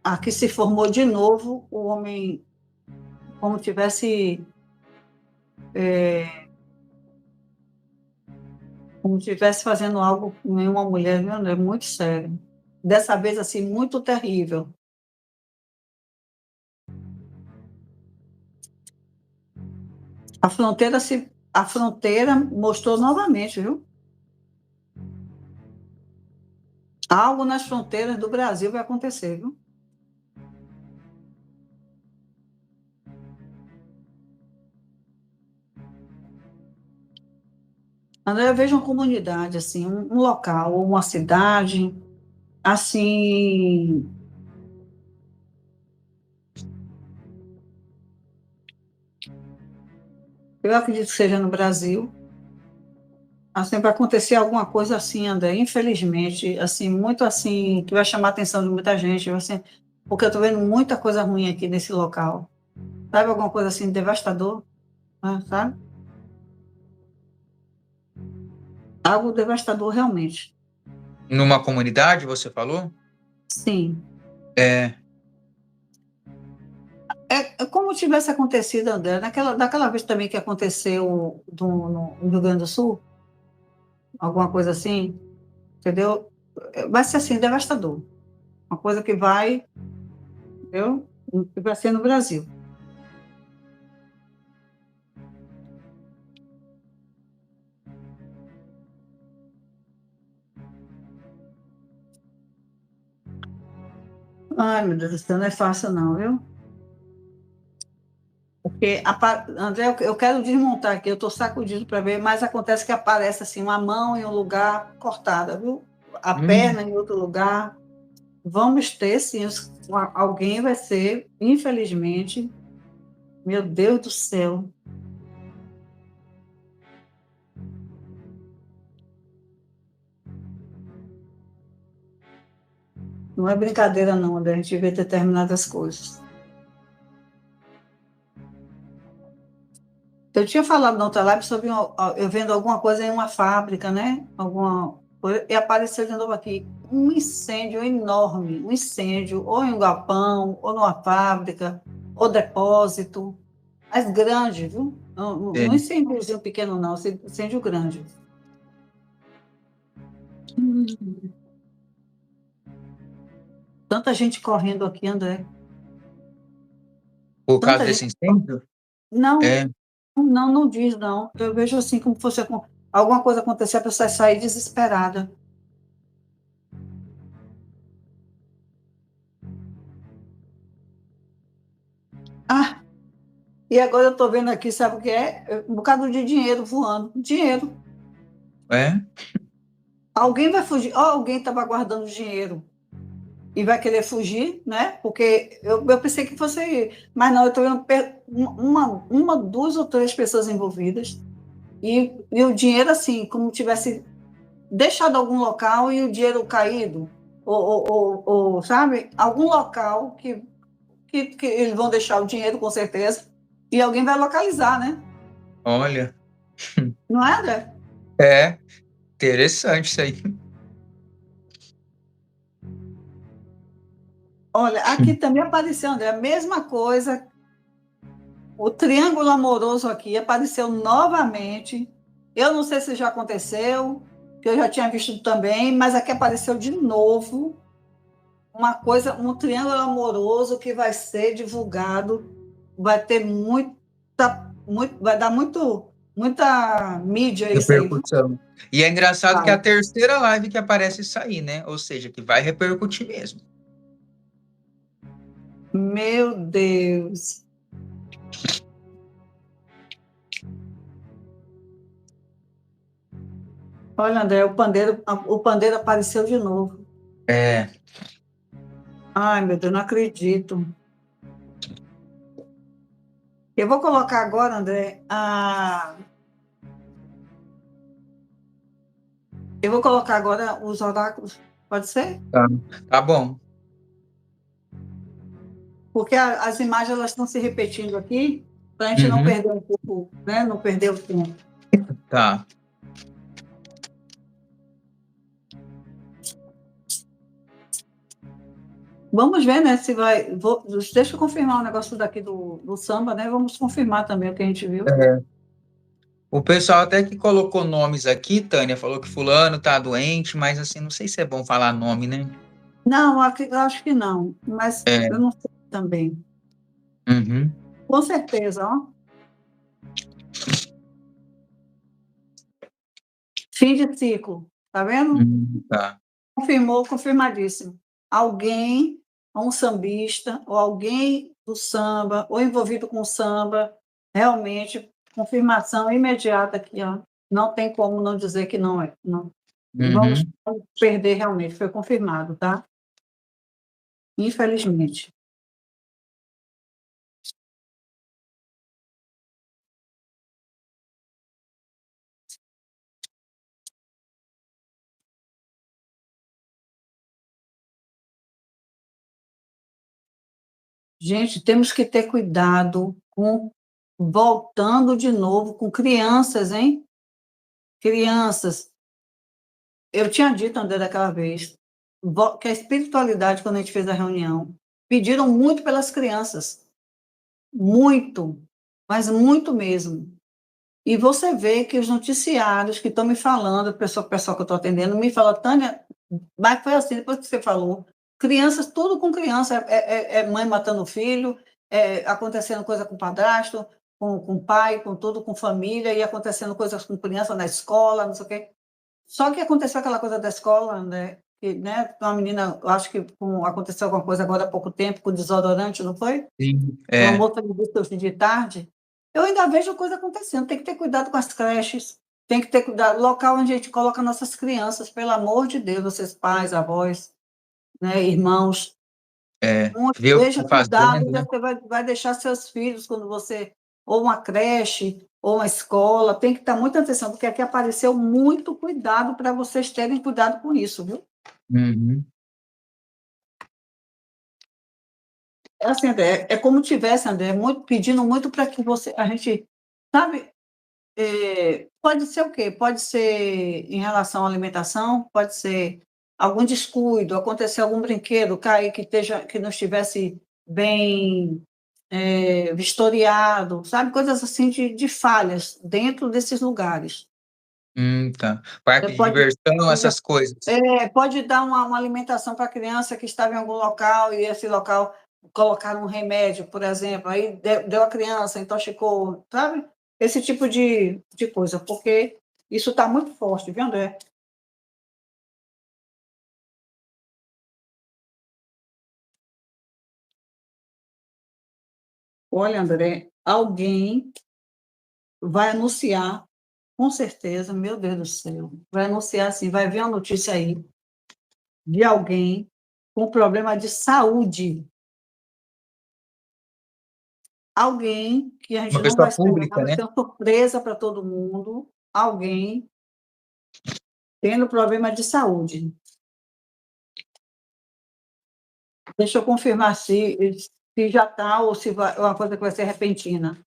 Aqui se formou de novo o homem como tivesse é, como tivesse fazendo algo com uma mulher, viu, André? Muito sério. Dessa vez, assim, muito terrível. A fronteira mostrou novamente, viu? Algo nas fronteiras do Brasil vai acontecer, viu? André, eu vejo uma comunidade, assim, um local, ou uma cidade, assim, eu acredito que seja no Brasil, assim, para acontecer alguma coisa assim, André, infelizmente, assim, muito assim, que vai chamar a atenção de muita gente, assim, porque eu estou vendo muita coisa ruim aqui nesse local. Sabe alguma coisa assim devastador, né, sabe? Algo devastador realmente. Numa comunidade, você falou? Sim. É. É como tivesse acontecido, André, daquela vez também que aconteceu no Rio Grande do Sul, alguma coisa assim, entendeu? Vai ser assim, devastador. Uma coisa que vai, entendeu? Que vai ser no Brasil. Ai, meu Deus do céu, não é fácil não, viu? Porque, André, eu quero desmontar aqui, eu estou sacudindo para ver, mas acontece que aparece assim, uma mão em um lugar cortada, viu? A Hum, perna em outro lugar. Vamos ter, sim, alguém vai ser, infelizmente, meu Deus do céu. Não é brincadeira, não, André, a gente vê determinadas coisas. Eu tinha falado na outra live sobre eu vendo alguma coisa em uma fábrica, né? Alguma coisa, e apareceu de novo aqui um incêndio enorme, um incêndio, ou em um galpão, ou numa fábrica, ou depósito, mas grande, viu? Não é. incêndiozinho pequeno, não, incêndio grande. Tanta gente correndo aqui, André. Por causa Tanta desse gente. incêndio? Não, É. não diz, não. Eu vejo assim como fosse alguma coisa acontecer, a pessoa sair desesperada. Ah, e agora eu estou vendo aqui, sabe o que é? Um bocado de dinheiro voando. Dinheiro. É? Alguém vai fugir. Ou alguém estava guardando dinheiro e vai querer fugir, né? Porque eu pensei que fosse. Mas não, eu estou vendo uma, duas ou três pessoas envolvidas. E o dinheiro, assim, como tivesse deixado algum local e o dinheiro caído. Ou, sabe? Algum local que eles vão deixar o dinheiro, com certeza. E alguém vai localizar, né? Olha. Não é, André? É. Interessante isso aí. Olha, aqui também apareceu, André, a mesma coisa. O triângulo amoroso aqui apareceu novamente. Eu não sei se já aconteceu, que eu já tinha visto também, mas aqui apareceu de novo uma coisa, um triângulo amoroso que vai ser divulgado, vai ter vai dar muita mídia isso aí. Repercussão. E é engraçado que é Vai. a terceira live que aparece isso aí, né? Ou seja, que vai repercutir mesmo. Meu Deus. Olha, André, o pandeiro apareceu de novo. É. Ai, meu Deus, não acredito. Eu vou colocar agora, André, eu vou colocar agora os oráculos, pode ser? Tá, tá bom. Porque as imagens elas estão se repetindo aqui, para a gente não Uhum. perder um pouco, né? Não perder o tempo. Tá. Vamos ver, né? Se vai. Deixa eu confirmar o negócio daqui do samba, né? Vamos confirmar também o que a gente viu. É. O pessoal até que colocou nomes aqui, Tânia, falou que fulano tá doente, mas assim, não sei se é bom falar nome, né? Não, eu acho que não, mas É. eu não sei também. Uhum. Com certeza, ó. Fim de ciclo, tá vendo? Tá. Confirmou, confirmadíssimo. Alguém, um sambista, ou alguém do samba, ou envolvido com samba, realmente, confirmação imediata aqui, ó. Não tem como não dizer que não é. Não vamos Uhum. perder realmente, foi confirmado, tá? Infelizmente. Gente, temos que ter cuidado com voltando de novo com crianças, hein? Crianças. Eu tinha dito, André, daquela vez, que a espiritualidade, quando a gente fez a reunião, pediram muito pelas crianças. Muito, mas muito mesmo. E você vê que os noticiários que estão me falando, o pessoal que eu estou atendendo, me fala, Tânia, mas foi assim, depois que você falou, crianças, tudo com criança, é mãe matando filho, acontecendo coisa com padrasto, com pai, com tudo, com família, e acontecendo coisas com criança na escola, não sei o quê. Só que aconteceu aquela coisa da escola, né? Que, né, uma menina, eu acho que aconteceu alguma coisa agora há pouco tempo com desodorante, não foi? Sim, Uma moça me disse hoje de tarde. Eu ainda vejo coisa acontecendo. Tem que ter cuidado com as creches, tem que ter cuidado. Local onde a gente coloca nossas crianças, pelo amor de Deus, vocês pais, avós, né, irmãos. ver o que Veja, está cuidado fazendo, onde né? você vai deixar seus filhos quando você. Ou uma creche, ou uma escola. Tem que estar muita atenção, porque aqui apareceu muito cuidado para vocês terem cuidado com isso, viu? Uhum. É assim, André, é como tivesse, André, muito, pedindo muito para que a gente, sabe, pode ser o quê? Pode ser em relação à alimentação, pode ser algum descuido, acontecer algum brinquedo cair que não estivesse bem vistoriado, sabe? Coisas assim de falhas dentro desses lugares. Tá. Parque de Pode, diversão, pode, essas coisas. pode dar uma alimentação para a criança que estava em algum local e esse local colocaram um remédio, por exemplo, aí deu a criança, intoxicou, sabe? Esse tipo de coisa, porque isso está muito forte, viu, André? Olha, André, alguém vai anunciar, com certeza, meu Deus do céu, vai anunciar assim, vai ver a notícia aí de alguém com problema de saúde. Alguém que a Uma gente não vai pessoa esperar, pública, vai né? ser uma surpresa para todo mundo, alguém tendo problema de saúde. Deixa eu confirmar se já está ou se é uma coisa que vai ser repentina.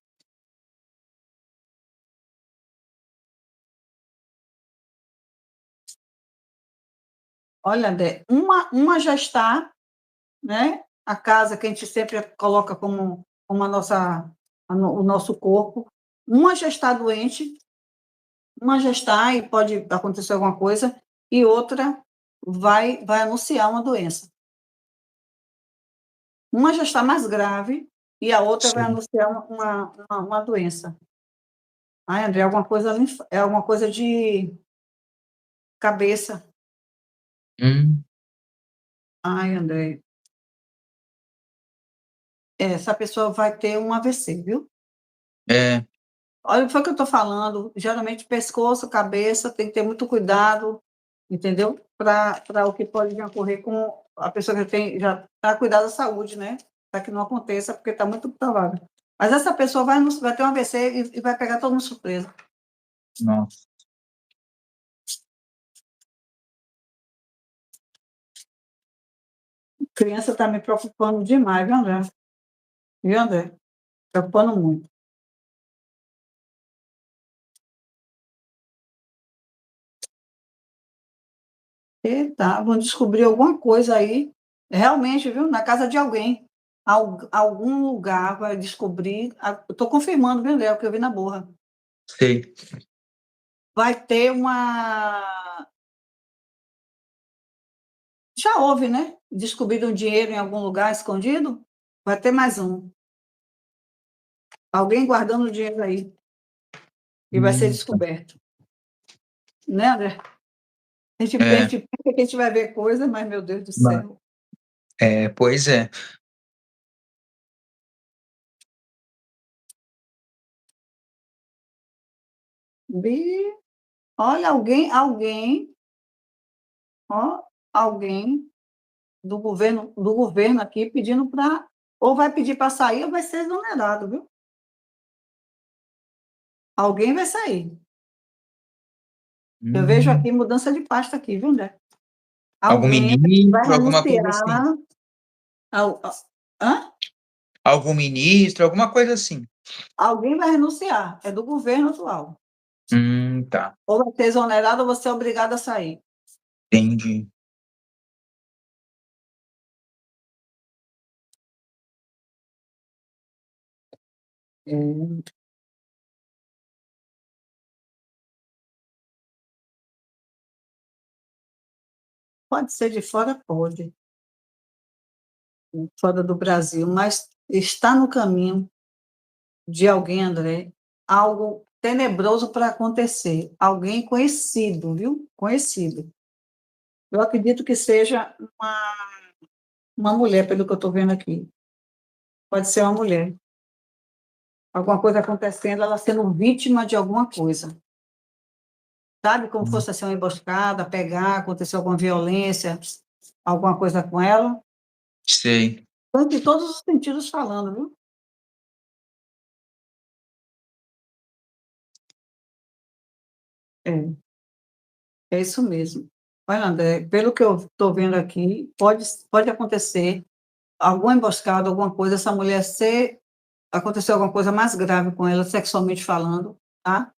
Olha, André, uma já está, né? A casa que a gente sempre coloca como o nosso corpo. Uma já está doente, uma já está e pode acontecer alguma coisa, e outra vai anunciar uma doença. Uma já está mais grave e a outra vai Sim. anunciar uma doença. Ai, André, é alguma coisa de cabeça. Hum, Ai, André, essa pessoa vai ter um AVC, viu? é, Olha, foi o que eu estou falando. Geralmente, pescoço, cabeça, tem que ter muito cuidado, entendeu? Para o que pode vir a ocorrer com a pessoa que já está cuidando da saúde, né? Para que não aconteça, porque está muito provável. Mas essa pessoa vai ter um AVC e vai pegar todo mundo surpresa. nossa. Criança está me preocupando demais, viu, André? Viu, André? Preocupando muito. Eita, vão descobrir alguma coisa aí, realmente, viu? Na casa de alguém. Algum lugar vai descobrir. Estou confirmando, viu, Léo, que eu vi na borra. Sei. Vai ter uma. Já houve, né? Descobrido um dinheiro em algum lugar escondido. Vai ter mais um. Alguém guardando o dinheiro aí. E vai ser Tá. descoberto. Né, André? A É, gente pensa que a gente vai ver coisa, mas, meu Deus do ma- céu. pois é. Olha, ó, alguém do governo aqui pedindo para ou vai pedir para sair ou vai ser exonerado, viu. Alguém vai sair. Eu vejo Hum. aqui mudança de pasta aqui, viu, André. Algum Alguém vai ministro, alguma coisa assim. renunciar ao hã? Algum ministro, alguma coisa assim. Alguém vai renunciar, é do governo atual. Tá, Ou vai ser exonerado ou vai ser obrigado a sair. entendi. É. Pode ser de fora? Pode, fora do Brasil, mas está no caminho de alguém, André, algo tenebroso para acontecer, alguém conhecido, viu, conhecido. Eu acredito que seja uma mulher, pelo que eu estou vendo aqui. Pode ser uma mulher. Alguma coisa acontecendo, ela sendo vítima de alguma coisa. Sabe, como Hum, fosse assim uma emboscada, pegar, aconteceu alguma violência, alguma coisa com ela. sei. Tanto em todos os sentidos falando, viu. É, é isso mesmo. Olha, André, pelo que eu estou vendo aqui, pode acontecer alguma emboscada, alguma coisa, essa mulher ser aconteceu alguma coisa mais grave com ela, sexualmente falando, tá.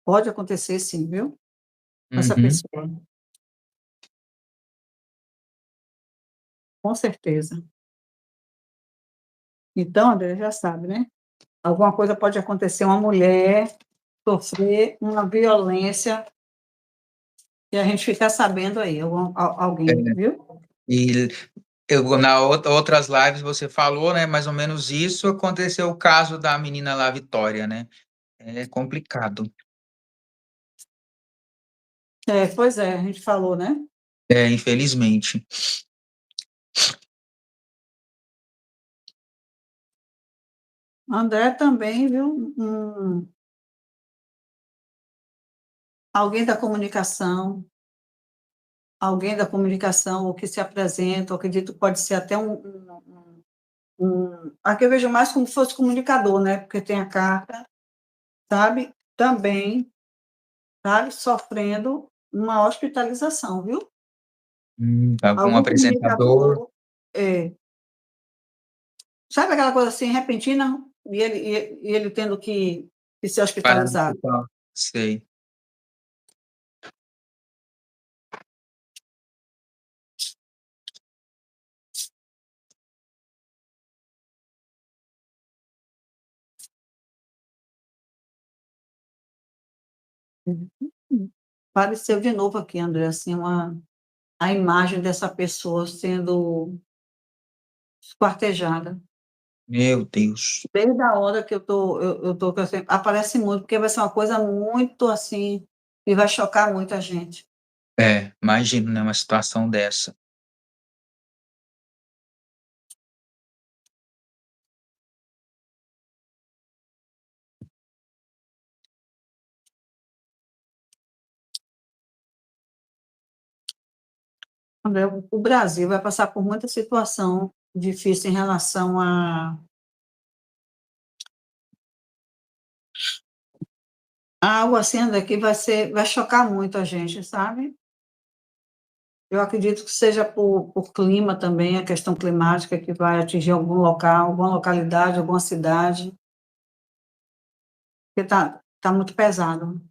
Pode acontecer sim, viu, com essa Uhum. pessoa, com certeza. Então, André, já sabe, né, alguma coisa pode acontecer, uma mulher sofrer uma violência e a gente ficar sabendo aí, alguém, É, viu. e eu na outras lives você falou, né, mais ou menos isso, aconteceu o caso da menina lá, Vitória, né. É complicado. É, pois é, a gente falou, né. É, infelizmente. André também, viu, alguém da comunicação alguém da comunicação, ou que se apresenta, eu acredito que pode ser até aqui eu vejo mais como se fosse comunicador, né, porque tem a carta, sabe, também, sabe, sofrendo uma hospitalização, viu. Algum Algum apresentador. comunicador é, sabe aquela coisa, assim, repentina, e ele tendo que ser Parar no hospitalizado. hospital. Sei. Uhum. Apareceu de novo aqui, André, assim, a imagem dessa pessoa sendo esquartejada. Meu Deus. Desde a hora que eu tô com essa aparece muito, porque vai ser uma coisa muito, assim, e vai chocar muita gente. É, imagino, né, uma situação dessa. André, o Brasil vai passar por muita situação difícil em relação a algo assim, André, que vai chocar muito a gente, sabe. Eu acredito que seja por clima também, a questão climática que vai atingir algum local, alguma localidade, alguma cidade, porque tá muito pesado.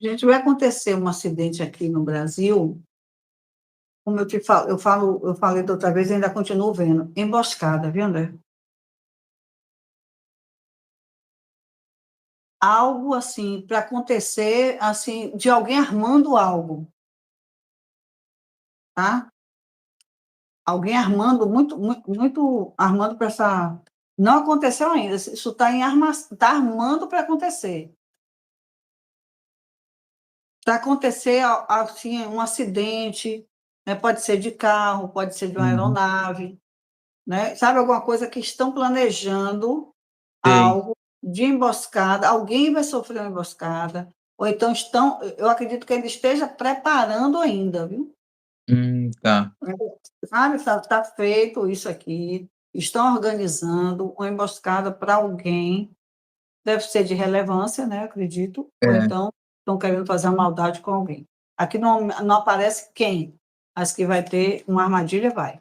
Gente, vai acontecer um acidente aqui no Brasil, como eu falei da outra vez e ainda continuo vendo, emboscada, viu, André? algo assim para acontecer, assim, de alguém armando algo, tá? Alguém armando muito, muito, muito armando para essa. Não aconteceu ainda. Isso está em arma, está armando para acontecer. Para acontecer assim um acidente, né? Pode ser de carro, pode ser de uma Uhum. aeronave, né? Sabe alguma coisa que estão planejando Sei. algo de emboscada, alguém vai sofrer uma emboscada, ou então eu acredito que ele esteja preparando ainda, viu? Tá. Sabe, está feito isso aqui, estão organizando uma emboscada para alguém, deve ser de relevância, né, acredito, ou É. então estão querendo fazer uma maldade com alguém. Aqui não aparece quem, mas que vai ter uma armadilha, vai.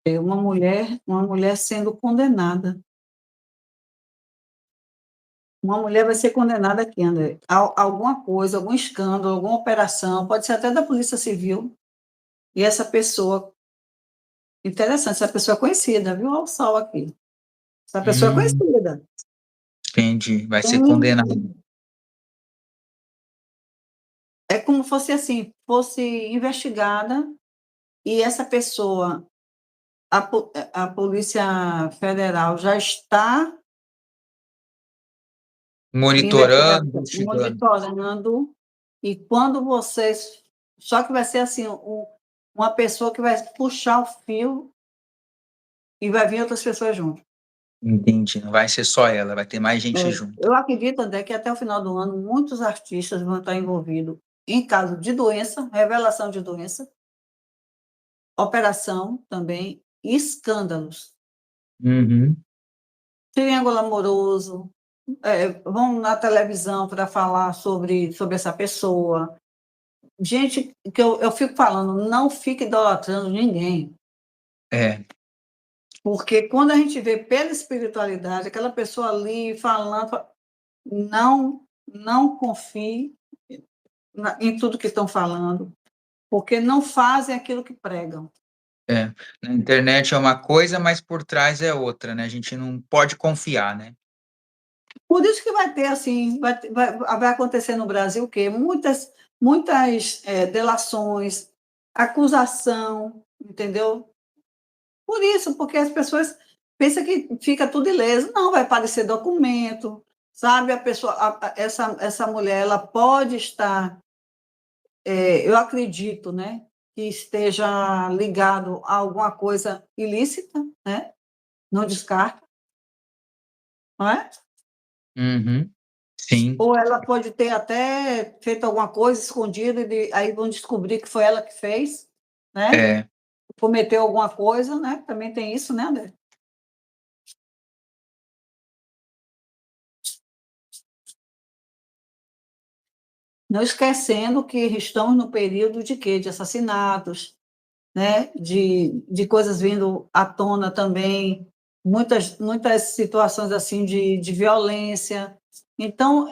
É uma mulher sendo condenada. Uma mulher vai ser condenada aqui, André. Alguma coisa, algum escândalo, alguma operação, pode ser até da Polícia Civil, e essa pessoa, interessante, essa pessoa é conhecida, viu? Olha o sol aqui. Essa pessoa é Hum, conhecida. entendi. Vai ser condenado. Tem- É como fosse assim, fosse investigada, e essa pessoa, a Polícia Federal já está Monitorando, investigando, investigando. monitorando, e quando vocês. Só que vai ser assim, uma pessoa que vai puxar o fio e vai vir outras pessoas junto. Entendi. Não vai ser só ela, vai ter mais gente junto. Eu acredito, André, que até o final do ano muitos artistas vão estar envolvidos em caso de doença, revelação de doença, operação também, e escândalos. Uhum. Triângulo amoroso, vão na televisão para falar sobre essa pessoa. Gente, que eu fico falando, não fique idolatrando ninguém, É. porque quando a gente vê pela espiritualidade, aquela pessoa ali falando, não confie em tudo que estão falando, porque não fazem aquilo que pregam. É. Na internet é uma coisa, mas por trás é outra, né? A gente não pode confiar, né? Por isso que vai ter assim, vai acontecer no Brasil o quê? Muitas delações, acusação, entendeu? Por isso, porque as pessoas pensam que fica tudo ileso. Não, vai aparecer documento, sabe? A pessoa, essa mulher, ela pode estar, eu acredito, né, que esteja ligado a alguma coisa ilícita, né? Não descarta, não é? Uhum. Sim. Ou ela pode ter até feito alguma coisa escondida, e aí vão descobrir que foi ela que fez, né? É. Cometeu alguma coisa, né? Também tem isso, né, André? Não esquecendo que estamos no período de quê? De assassinatos, né? De coisas vindo à tona também, muitas situações assim de violência. Então,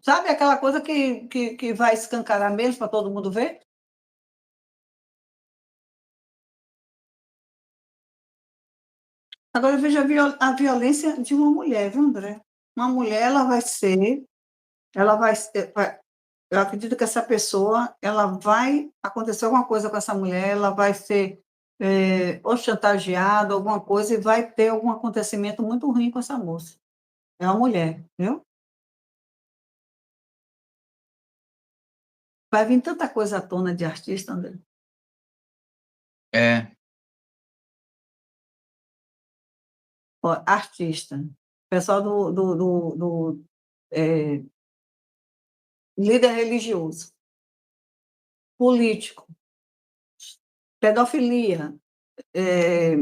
sabe aquela coisa que vai escancarar mesmo para todo mundo ver? Agora, veja a violência de uma mulher, viu, André? Uma mulher, ela vai ser, eu acredito que essa pessoa, ela vai acontecer alguma coisa com essa mulher, ela vai ser ou chantageada, alguma coisa, e vai ter algum acontecimento muito ruim com essa moça. É uma mulher, viu? Vai vir tanta coisa à tona de artista, André. É. Ó, artista, pessoal eh, líder religioso, político, pedofilia, eh,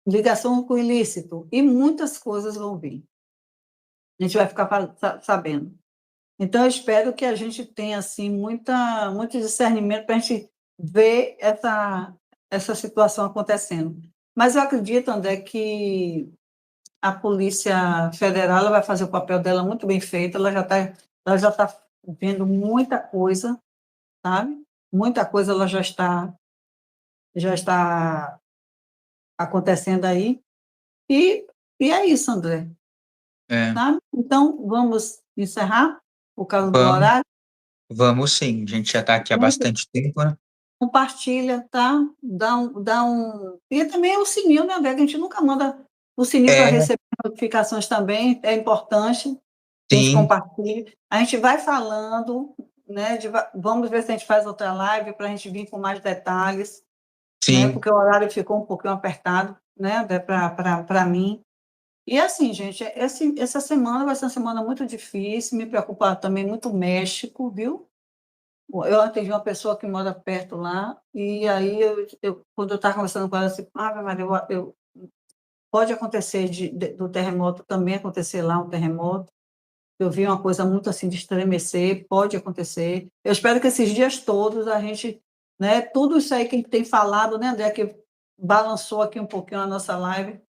ligação com ilícito, e muitas coisas vão vir. A gente vai ficar sabendo. Então, eu espero que a gente tenha assim, muito discernimento para a gente ver essa situação acontecendo. Mas eu acredito, André, que a Polícia Federal ela vai fazer o papel dela muito bem feito, ela já tá vendo muita coisa, sabe? Muita coisa ela já está acontecendo aí. E, e é isso, André, É, sabe? Então, vamos encerrar por causa do vamos, horário. vamos sim. A gente já está aqui há Gente, bastante tempo, né? compartilha, tá? Dá um. E também o sininho, né, André? Que a gente nunca manda o sininho para É, receber notificações também, é importante que a gente sim, compartilhe. A gente vai falando, né? Vamos ver se a gente faz outra live para a gente vir com mais detalhes, né? sim. Porque o horário ficou um pouquinho apertado, né, André, para mim. E assim, gente, essa semana vai ser uma semana muito difícil, me preocupa também muito o México, viu? Eu atendi uma pessoa que mora perto lá, e aí quando eu estava conversando com ela, assim, Maria, pode acontecer do terremoto também acontecer lá, um terremoto. Eu vi uma coisa muito assim de estremecer, pode acontecer. Eu espero que esses dias todos a gente, né, tudo isso aí que a gente tem falado, né, André, que balançou aqui um pouquinho a nossa live,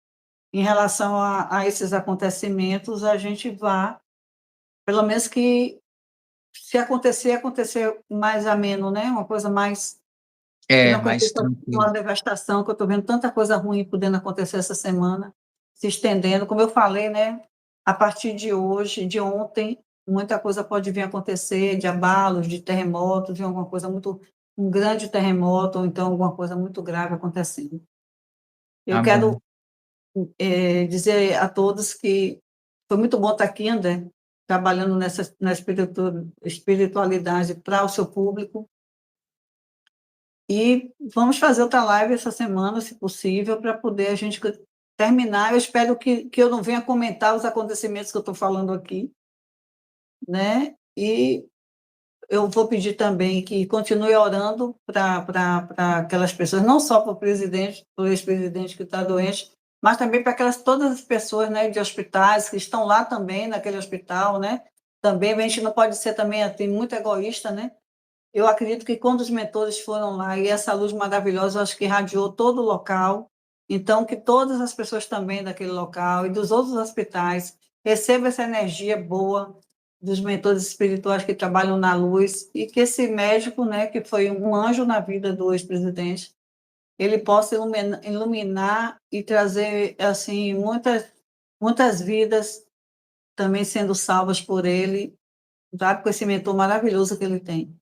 em relação a esses acontecimentos, a gente vá, pelo menos que, se acontecer, acontecer mais ameno, né? Uma coisa mais. Que É, não mais aconteça uma tranquilo. devastação, que eu estou vendo tanta coisa ruim podendo acontecer essa semana, se estendendo. Como eu falei, né? A partir de hoje, de ontem, muita coisa pode vir a acontecer, de abalos, de terremotos, de alguma coisa muito. Um grande terremoto, ou então alguma coisa muito grave acontecendo. Eu Tá quero bom. dizer a todos que foi muito bom estar aqui, André, trabalhando na espiritualidade para o seu público. E vamos fazer outra live essa semana, se possível, para poder a gente terminar. Eu espero que eu não venha comentar os acontecimentos que eu estou falando aqui, né? E eu vou pedir também que continue orando para aquelas pessoas, não só para o presidente, para o ex-presidente que está doente, mas também para todas as pessoas, né, de hospitais que estão lá também naquele hospital, né? Também a gente não pode ser também assim, muito egoísta, né? Eu acredito que quando os mentores foram lá e essa luz maravilhosa, eu acho que irradiou todo o local, então que todas as pessoas também daquele local e dos outros hospitais recebam essa energia boa dos mentores espirituais que trabalham na luz e que esse médico, né, que foi um anjo na vida do ex-presidente, ele possa iluminar e trazer assim muitas vidas também sendo salvas por ele, sabe, com esse mentor maravilhoso que ele tem.